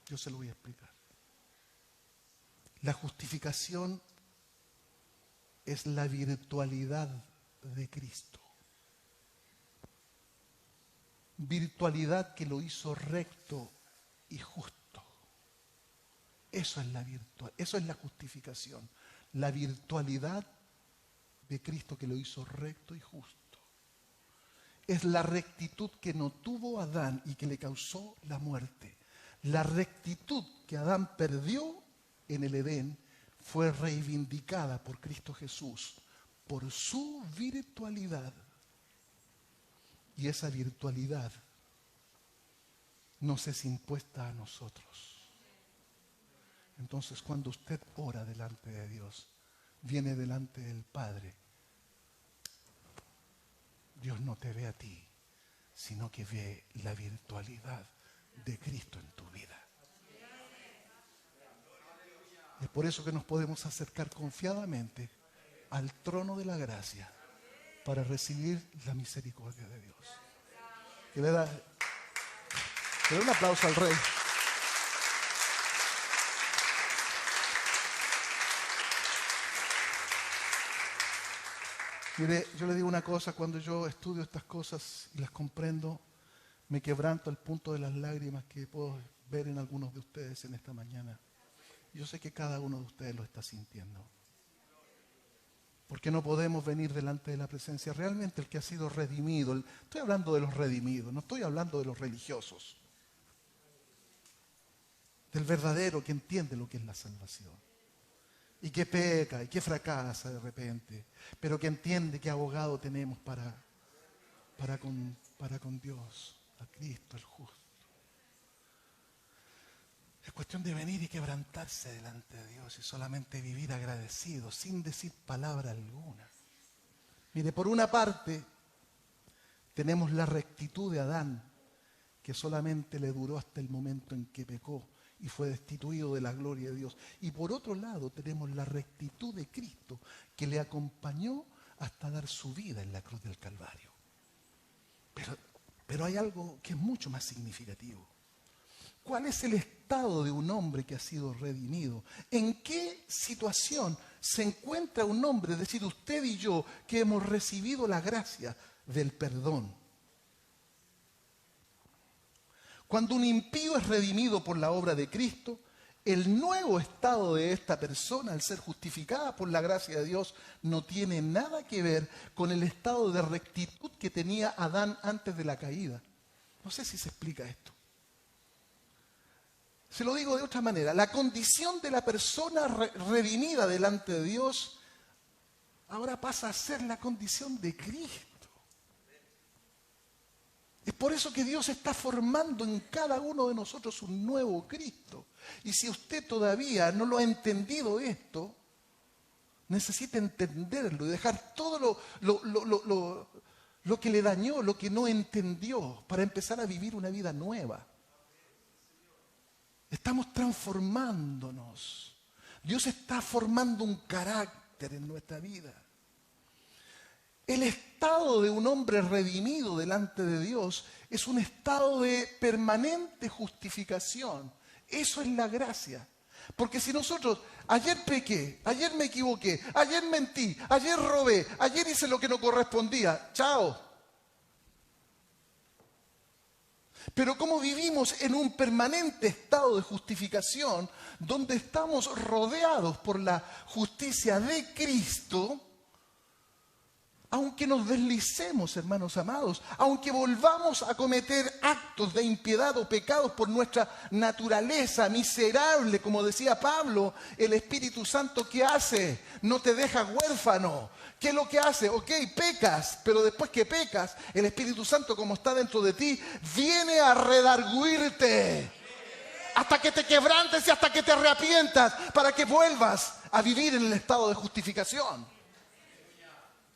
Yo se lo voy a explicar. La justificación es la virtualidad de Cristo. Virtualidad que lo hizo recto y justo. Eso es la virtual, eso es la justificación. La virtualidad de Cristo que lo hizo recto y justo. Es la rectitud que no tuvo Adán y que le causó la muerte. La rectitud que Adán perdió en el Edén fue reivindicada por Cristo Jesús, por su virtualidad. Y esa virtualidad nos es impuesta a nosotros. Entonces, cuando usted ora delante de Dios, viene delante del Padre, Dios no te ve a ti, sino que ve la virtualidad de Cristo en tu vida. Es por eso que nos podemos acercar confiadamente al trono de la gracia para recibir la misericordia de Dios. Que le da un aplauso al Rey. Mire, yo le digo una cosa, cuando yo estudio estas cosas y las comprendo, me quebranto al punto de las lágrimas que puedo ver en algunos de ustedes en esta mañana. Yo sé que cada uno de ustedes lo está sintiendo. Porque no podemos venir delante de la presencia. Realmente el que ha sido redimido, estoy hablando de los redimidos, no estoy hablando de los religiosos. Del verdadero que entiende lo que es la salvación. Y que peca, y que fracasa de repente, pero que entiende qué abogado tenemos para con Dios, a Cristo el justo. Es cuestión de venir y quebrantarse delante de Dios y solamente vivir agradecido, sin decir palabra alguna. Mire, por una parte, tenemos la rectitud de Adán, que solamente le duró hasta el momento en que pecó y fue destituido de la gloria de Dios. Y por otro lado tenemos la rectitud de Cristo que le acompañó hasta dar su vida en la cruz del Calvario. Pero hay algo que es mucho más significativo. ¿Cuál es el estado de un hombre que ha sido redimido? ¿En qué situación se encuentra un hombre, es decir, usted y yo, que hemos recibido la gracia del perdón? Cuando un impío es redimido por la obra de Cristo, el nuevo estado de esta persona, al ser justificada por la gracia de Dios, no tiene nada que ver con el estado de rectitud que tenía Adán antes de la caída. No sé si se explica esto. Se lo digo de otra manera. La condición de la persona redimida delante de Dios ahora pasa a ser la condición de Cristo. Es por eso que Dios está formando en cada uno de nosotros un nuevo Cristo. Y si usted todavía no lo ha entendido esto, necesita entenderlo y dejar todo lo que le dañó, lo que no entendió, para empezar a vivir una vida nueva. Estamos transformándonos. Dios está formando un carácter en nuestra vida. El estado de un hombre redimido delante de Dios es un estado de permanente justificación. Eso es la gracia. Porque si nosotros, ayer pequé, ayer me equivoqué, ayer mentí, ayer robé, ayer hice lo que no correspondía, chao. Pero como vivimos en un permanente estado de justificación, donde estamos rodeados por la justicia de Cristo, aunque nos deslicemos, hermanos amados, aunque volvamos a cometer actos de impiedad o pecados por nuestra naturaleza miserable, como decía Pablo, el Espíritu Santo, ¿qué hace? No te deja huérfano. ¿Qué es lo que hace? Ok, pecas, pero después que pecas, el Espíritu Santo, como está dentro de ti, viene a redarguirte hasta que te quebrantes y hasta que te arrepientas, para que vuelvas a vivir en el estado de justificación.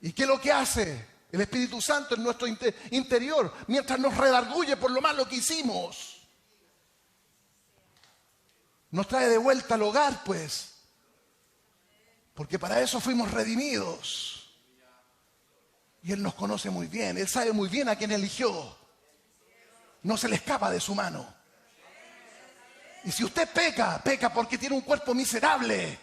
¿Y qué es lo que hace el Espíritu Santo en nuestro interior mientras nos redarguye por lo malo que hicimos? Nos trae de vuelta al hogar, pues. Porque para eso fuimos redimidos. Y Él nos conoce muy bien. Él sabe muy bien a quién eligió. No se le escapa de su mano. Y si usted peca, peca porque tiene un cuerpo miserable.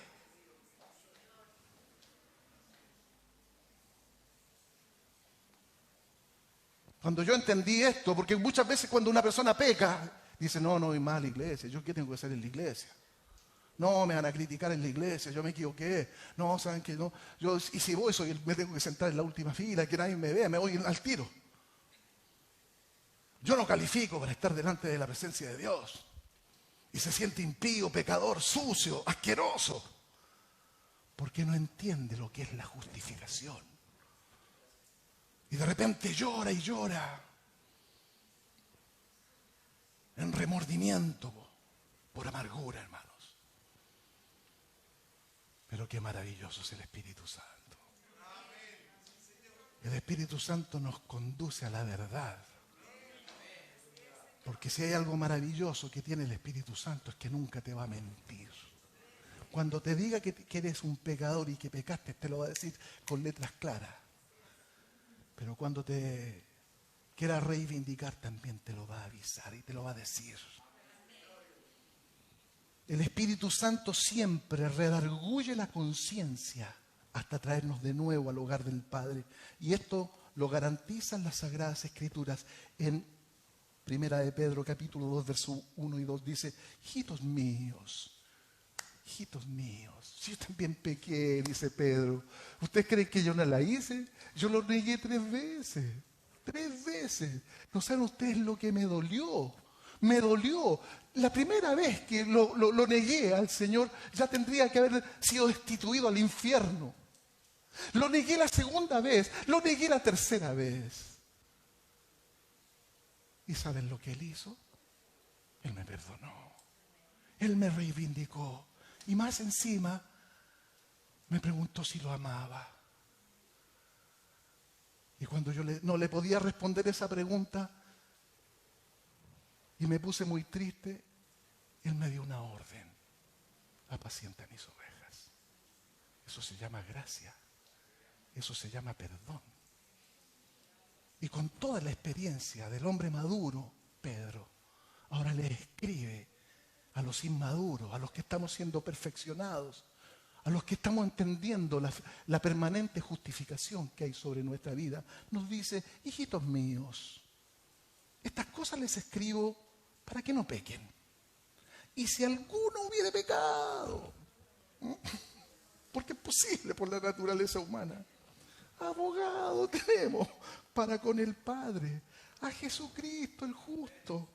Cuando yo entendí esto, porque muchas veces cuando una persona peca, dice, no voy más a la iglesia. ¿Yo qué tengo que hacer en la iglesia? No, me van a criticar en la iglesia, yo me equivoqué. No, ¿saben qué? No, y si voy, me tengo que sentar en la última fila, que nadie me vea, me voy al tiro. Yo no califico para estar delante de la presencia de Dios. Y se siente impío, pecador, sucio, asqueroso. Porque no entiende lo que es la justificación. Y de repente llora y llora. En remordimiento, por amargura, hermanos. Pero qué maravilloso es el Espíritu Santo. El Espíritu Santo nos conduce a la verdad. Porque si hay algo maravilloso que tiene el Espíritu Santo es que nunca te va a mentir. Cuando te diga que eres un pecador y que pecaste, te lo va a decir con letras claras. Pero cuando te quiera reivindicar, también te lo va a avisar y te lo va a decir. El Espíritu Santo siempre redarguye la conciencia hasta traernos de nuevo al hogar del Padre. Y esto lo garantizan las Sagradas Escrituras. En Primera de Pedro, capítulo 2, versos 1 y 2, dice, hijitos míos, yo también pequé, dice Pedro. ¿Ustedes creen que yo no la hice? Yo lo negué 3 veces. 3 veces. ¿No saben ustedes lo que me dolió? Me dolió. La primera vez que lo negué al Señor, ya tendría que haber sido destituido al infierno. Lo negué la segunda vez, lo negué la tercera vez. ¿Y saben lo que Él hizo? Él me perdonó. Él me reivindicó. Y más encima, me preguntó si lo amaba. Y cuando yo no le podía responder esa pregunta, y me puse muy triste, Él me dio una orden. Apacienta mis ovejas. Eso se llama gracia. Eso se llama perdón. Y con toda la experiencia del hombre maduro, Pedro, ahora le escribe a los inmaduros, a los que estamos siendo perfeccionados, a los que estamos entendiendo la permanente justificación que hay sobre nuestra vida. Nos dice, hijitos míos, estas cosas les escribo para que no pequen. Y si alguno hubiere pecado, porque es posible por la naturaleza humana, abogado tenemos para con el Padre, a Jesucristo el justo.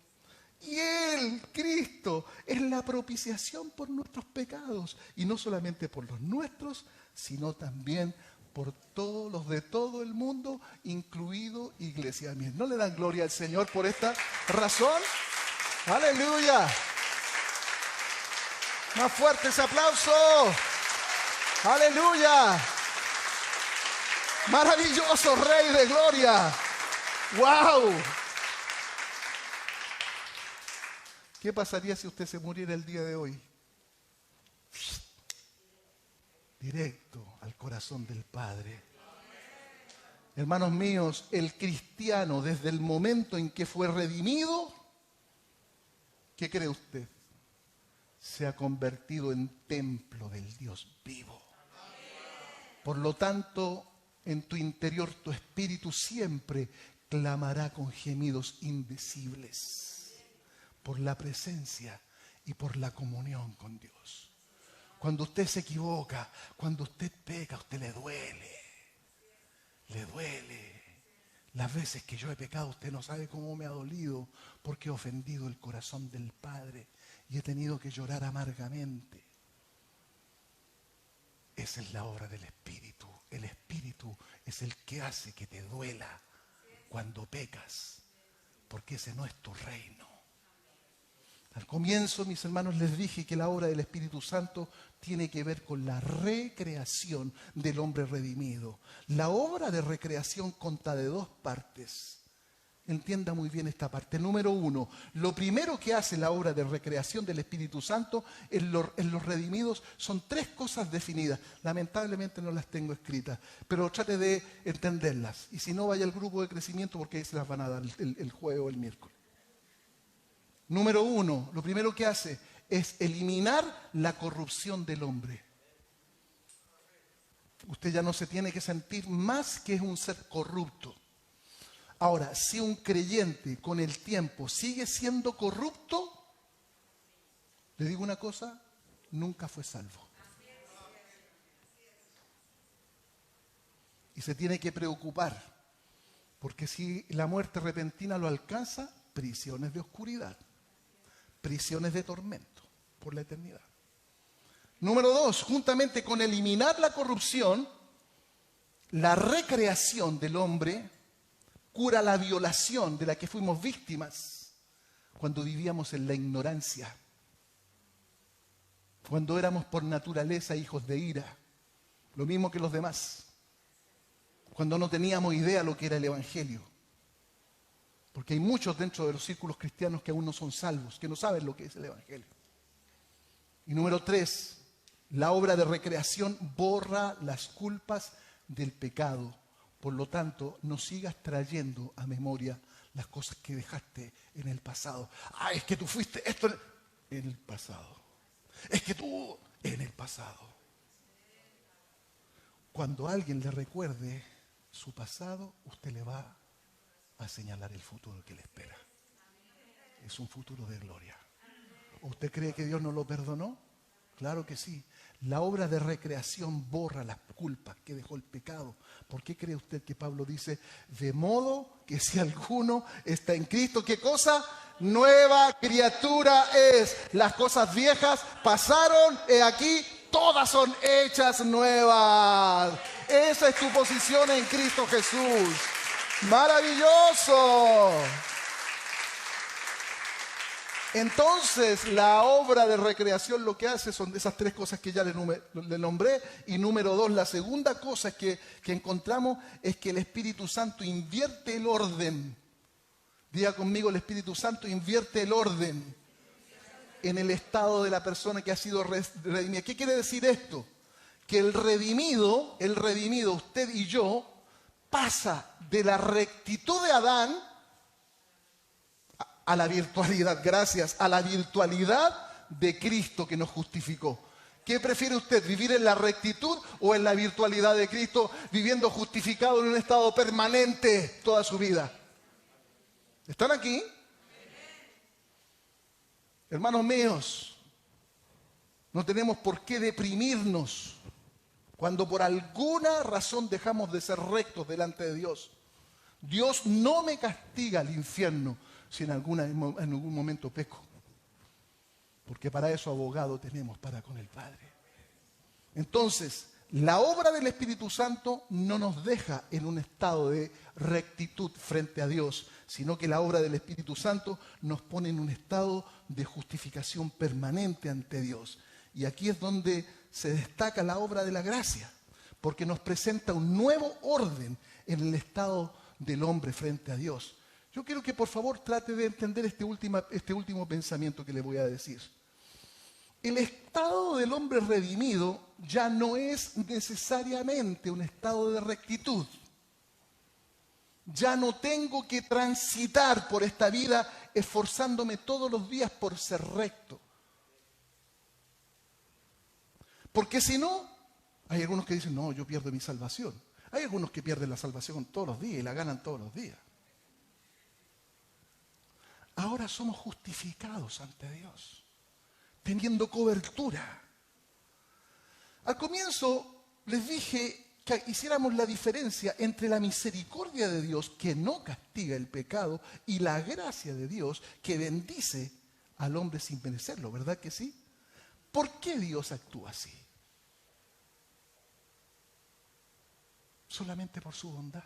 Y Él, Cristo, es la propiciación por nuestros pecados. Y no solamente por los nuestros, sino también por todos los de todo el mundo, incluido Iglesia Mía. ¿No le dan gloria al Señor por esta razón? ¡Aleluya! Más fuerte ese aplauso. ¡Aleluya! Maravilloso Rey de Gloria. ¡Wow! ¿Qué pasaría si usted se muriera el día de hoy? Directo al corazón del Padre. Hermanos míos, el cristiano desde el momento en que fue redimido, ¿qué cree usted? Se ha convertido en templo del Dios vivo. Por lo tanto, en tu interior, tu espíritu siempre clamará con gemidos indecibles por la presencia y por la comunión con Dios. Cuando usted se equivoca, cuando usted peca, a usted le duele. Le duele. Las veces que yo he pecado, usted no sabe cómo me ha dolido, porque he ofendido el corazón del Padre y he tenido que llorar amargamente. Esa es la obra del Espíritu. El Espíritu es el que hace que te duela cuando pecas, porque ese no es tu reino. Al comienzo, mis hermanos, les dije que la obra del Espíritu Santo tiene que ver con la recreación del hombre redimido. La obra de recreación consta de dos partes. Entienda muy bien esta parte. Número uno, lo primero que hace la obra de recreación del Espíritu Santo en los redimidos son tres cosas definidas. Lamentablemente no las tengo escritas, pero trate de entenderlas. Y si no, vaya al grupo de crecimiento porque ahí se las van a dar el jueves o el miércoles. Número uno, lo primero que hace es eliminar la corrupción del hombre. Usted ya no se tiene que sentir más que es un ser corrupto. Ahora, si un creyente con el tiempo sigue siendo corrupto, le digo una cosa, nunca fue salvo. Y se tiene que preocupar, porque si la muerte repentina lo alcanza, prisiones de oscuridad, prisiones de tormento por la eternidad. Número dos, juntamente con eliminar la corrupción, la recreación del hombre cura la violación de la que fuimos víctimas cuando vivíamos en la ignorancia, cuando éramos por naturaleza hijos de ira, lo mismo que los demás, cuando no teníamos idea lo que era el Evangelio. Porque hay muchos dentro de los círculos cristianos que aún no son salvos, que no saben lo que es el Evangelio. Y número tres, la obra de recreación borra las culpas del pecado. Por lo tanto, no sigas trayendo a memoria las cosas que dejaste en el pasado. Ah, es que tú fuiste esto en el pasado. Es que tú en el pasado. Cuando alguien le recuerde su pasado, usted le va a señalar el futuro que le espera. Es un futuro de gloria. ¿Usted cree que Dios no lo perdonó? Claro que sí. La obra de recreación borra las culpas que dejó el pecado. ¿Por qué cree usted que Pablo dice, de modo que si alguno está en Cristo, ¿qué cosa? Nueva criatura es. Las cosas viejas pasaron, he aquí, todas son hechas nuevas. Esa es tu posición en Cristo Jesús. ¡Maravilloso! Entonces, la obra de recreación lo que hace son esas tres cosas que ya le nombré. Y número dos, la segunda cosa que encontramos es que el Espíritu Santo invierte el orden. Diga conmigo, el Espíritu Santo invierte el orden en el estado de la persona que ha sido redimida. ¿Qué quiere decir esto? Que el redimido, usted y yo, pasa de la rectitud de Adán a la virtualidad, gracias a la virtualidad de Cristo que nos justificó. ¿Qué prefiere usted, vivir en la rectitud o en la virtualidad de Cristo, viviendo justificado en un estado permanente toda su vida? ¿Están aquí? Hermanos míos, no tenemos por qué deprimirnos cuando por alguna razón dejamos de ser rectos delante de Dios. Dios no me castiga al infierno si en algún momento peco. Porque para eso abogado tenemos para con el Padre. Entonces, la obra del Espíritu Santo no nos deja en un estado de rectitud frente a Dios, sino que la obra del Espíritu Santo nos pone en un estado de justificación permanente ante Dios. Y aquí es donde se destaca la obra de la gracia, porque nos presenta un nuevo orden en el estado del hombre frente a Dios. Yo quiero que por favor trate de entender este último pensamiento que le voy a decir. El estado del hombre redimido ya no es necesariamente un estado de rectitud. Ya no tengo que transitar por esta vida esforzándome todos los días por ser recto. Porque si no, hay algunos que dicen, no, yo pierdo mi salvación. Hay algunos que pierden la salvación todos los días y la ganan todos los días. Ahora somos justificados ante Dios, teniendo cobertura. Al comienzo les dije que hiciéramos la diferencia entre la misericordia de Dios, que no castiga el pecado, y la gracia de Dios, que bendice al hombre sin merecerlo, ¿verdad que sí? ¿Por qué Dios actúa así? Solamente por su bondad.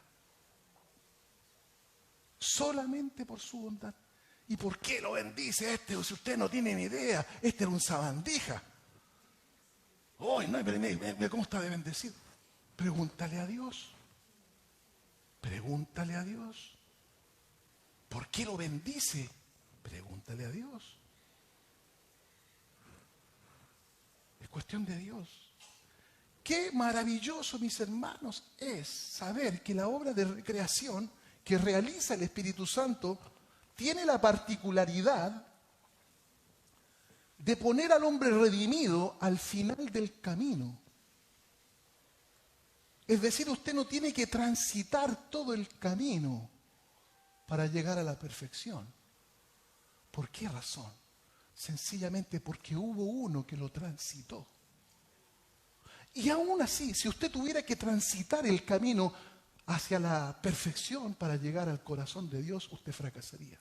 Solamente por su bondad. ¿Y por qué lo bendice este? Si usted no tiene ni idea, este era un sabandija. ¡Ay, no! Mira cómo está de bendecido. Pregúntale a Dios. Pregúntale a Dios. ¿Por qué lo bendice? Pregúntale a Dios. Es cuestión de Dios. Qué maravilloso, mis hermanos, es saber que la obra de recreación que realiza el Espíritu Santo tiene la particularidad de poner al hombre redimido al final del camino. Es decir, usted no tiene que transitar todo el camino para llegar a la perfección. ¿Por qué razón? Sencillamente porque hubo uno que lo transitó. Y aún así, si usted tuviera que transitar el camino hacia la perfección para llegar al corazón de Dios, usted fracasaría.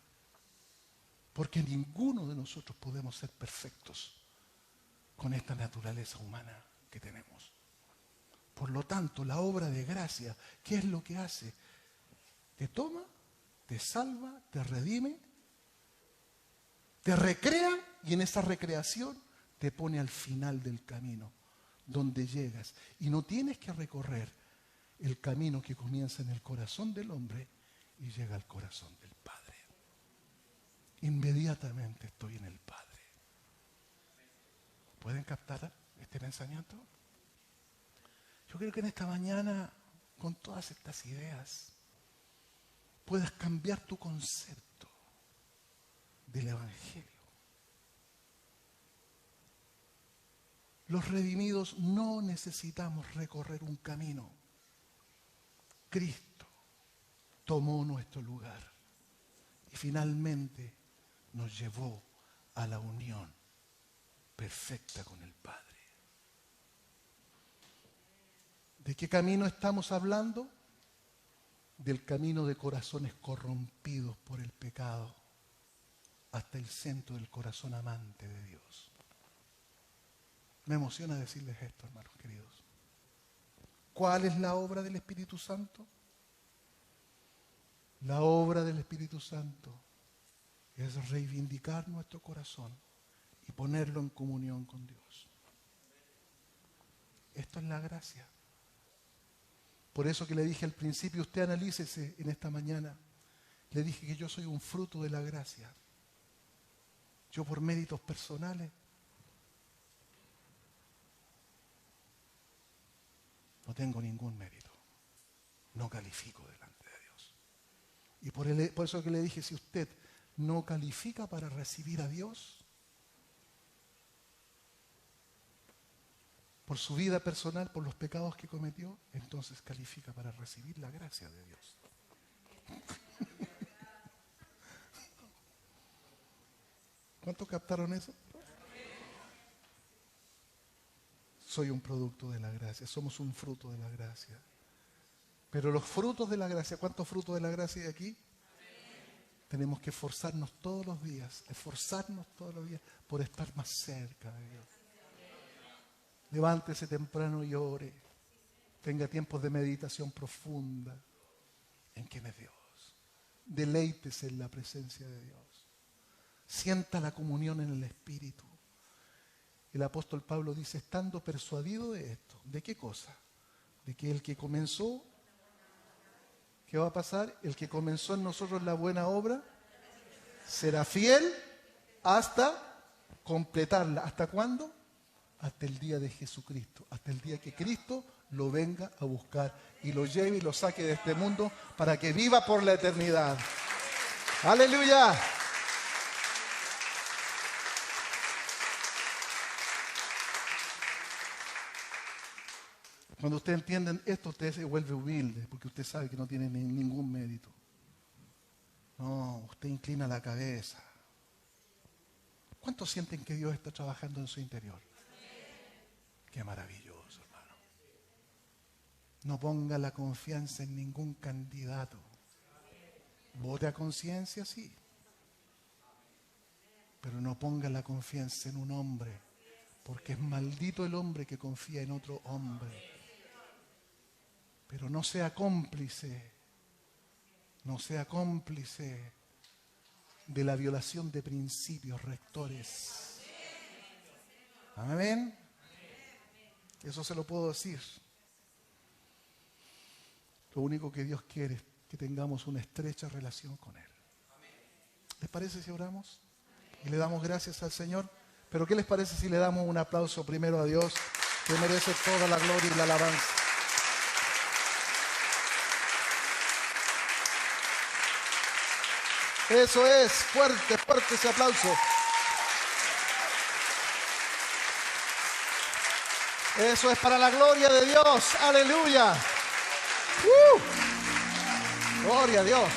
Porque ninguno de nosotros podemos ser perfectos con esta naturaleza humana que tenemos. Por lo tanto, la obra de gracia, ¿qué es lo que hace? Te toma, te salva, te redime, te recrea y en esa recreación te pone al final del camino, donde llegas. Y no tienes que recorrer el camino que comienza en el corazón del hombre y llega al corazón del Padre. Inmediatamente estoy en el Padre. ¿Pueden captar este pensamiento? Yo creo que en esta mañana, con todas estas ideas, puedas cambiar tu concepto del Evangelio. Los redimidos no necesitamos recorrer un camino. Cristo tomó nuestro lugar y finalmente nos llevó a la unión perfecta con el Padre. ¿De qué camino estamos hablando? Del camino de corazones corrompidos por el pecado hasta el centro del corazón amante de Dios. Me emociona decirles esto, hermanos queridos. ¿Cuál es la obra del Espíritu Santo? La obra del Espíritu Santo es reivindicar nuestro corazón y ponerlo en comunión con Dios. Esto es la gracia. Por eso que le dije al principio, usted analícese en esta mañana. Le dije que yo soy un fruto de la gracia. Yo por méritos personales no tengo ningún mérito. No califico delante de Dios. Y por eso que le dije, si usted no califica para recibir a Dios, por su vida personal, por los pecados que cometió, entonces califica para recibir la gracia de Dios. ¿Cuántos captaron eso? Soy un producto de la gracia, somos un fruto de la gracia. Pero los frutos de la gracia, ¿cuántos frutos de la gracia hay aquí? Tenemos que esforzarnos todos los días por estar más cerca de Dios. Levántese temprano y ore. Tenga tiempos de meditación profunda. ¿En quién es Dios? Deleítese en la presencia de Dios. Sienta la comunión en el Espíritu. El apóstol Pablo dice, estando persuadido de esto. ¿De qué cosa? De que el que comenzó, ¿qué va a pasar? El que comenzó en nosotros la buena obra, será fiel hasta completarla. ¿Hasta cuándo? Hasta el día de Jesucristo, hasta el día que Cristo lo venga a buscar y lo lleve y lo saque de este mundo para que viva por la eternidad. ¡Aleluya! Cuando ustedes entienden esto, usted se vuelve humilde, porque usted sabe que no tiene ningún mérito. No, usted inclina la cabeza. ¿Cuántos sienten que Dios está trabajando en su interior? Qué maravilloso, hermano. No ponga la confianza en ningún candidato. Vote a conciencia, sí. Pero no ponga la confianza en un hombre, porque es maldito el hombre que confía en otro hombre. Pero no sea cómplice de la violación de principios rectores. Amén. Eso se lo puedo decir. Lo único que Dios quiere es que tengamos una estrecha relación con Él. ¿Les parece si oramos? Y le damos gracias al Señor. Pero ¿qué les parece si le damos un aplauso primero a Dios, que merece toda la gloria y la alabanza? Eso es, fuerte, fuerte ese aplauso. Eso es para la gloria de Dios. Aleluya. Gloria a Dios.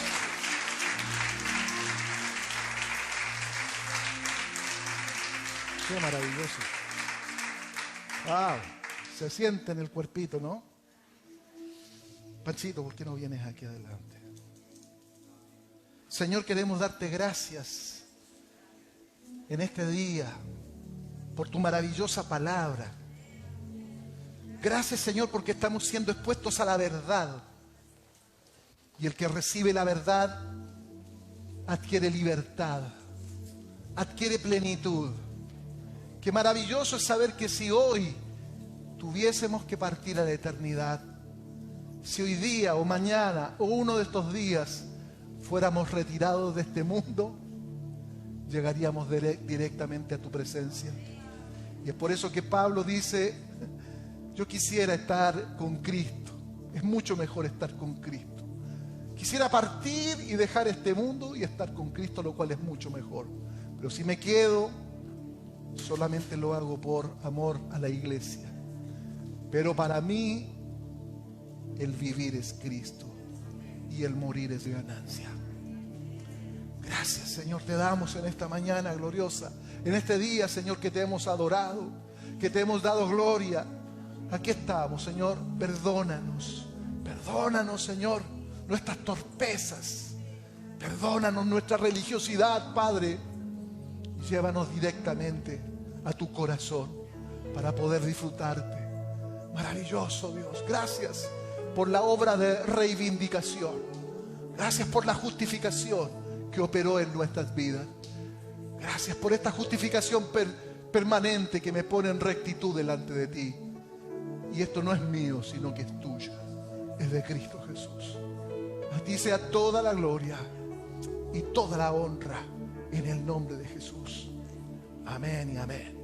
Qué maravilloso. Wow. Se siente en el cuerpito, ¿no? Panchito, ¿por qué no vienes aquí adelante? Señor, queremos darte gracias en este día por tu maravillosa palabra. Gracias, Señor, porque estamos siendo expuestos a la verdad. Y el que recibe la verdad adquiere libertad, adquiere plenitud. Qué maravilloso es saber que si hoy tuviésemos que partir a la eternidad, si hoy día o mañana o uno de estos días fuéramos retirados de este mundo, llegaríamos directamente a tu presencia. Y es por eso que Pablo dice: yo quisiera estar con Cristo. Es mucho mejor estar con Cristo. Quisiera partir y dejar este mundo y estar con Cristo, lo cual es mucho mejor. Pero si me quedo, solamente lo hago por amor a la iglesia. Pero para mí, el vivir es Cristo y el morir es ganancia. Gracias, Señor, te damos en esta mañana gloriosa, en este día, Señor, que te hemos adorado, que te hemos dado gloria. Aquí estamos, Señor, perdónanos, Señor, nuestras torpezas, perdónanos nuestra religiosidad, Padre, y llévanos directamente a tu corazón para poder disfrutarte. Maravilloso Dios, gracias por la obra de reivindicación, gracias por la justificación que operó en nuestras vidas, gracias por esta justificación permanente que me pone en rectitud delante de ti. Y esto no es mío, sino que es tuyo, es de Cristo Jesús. A ti sea toda la gloria y toda la honra en el nombre de Jesús. Amén y amén.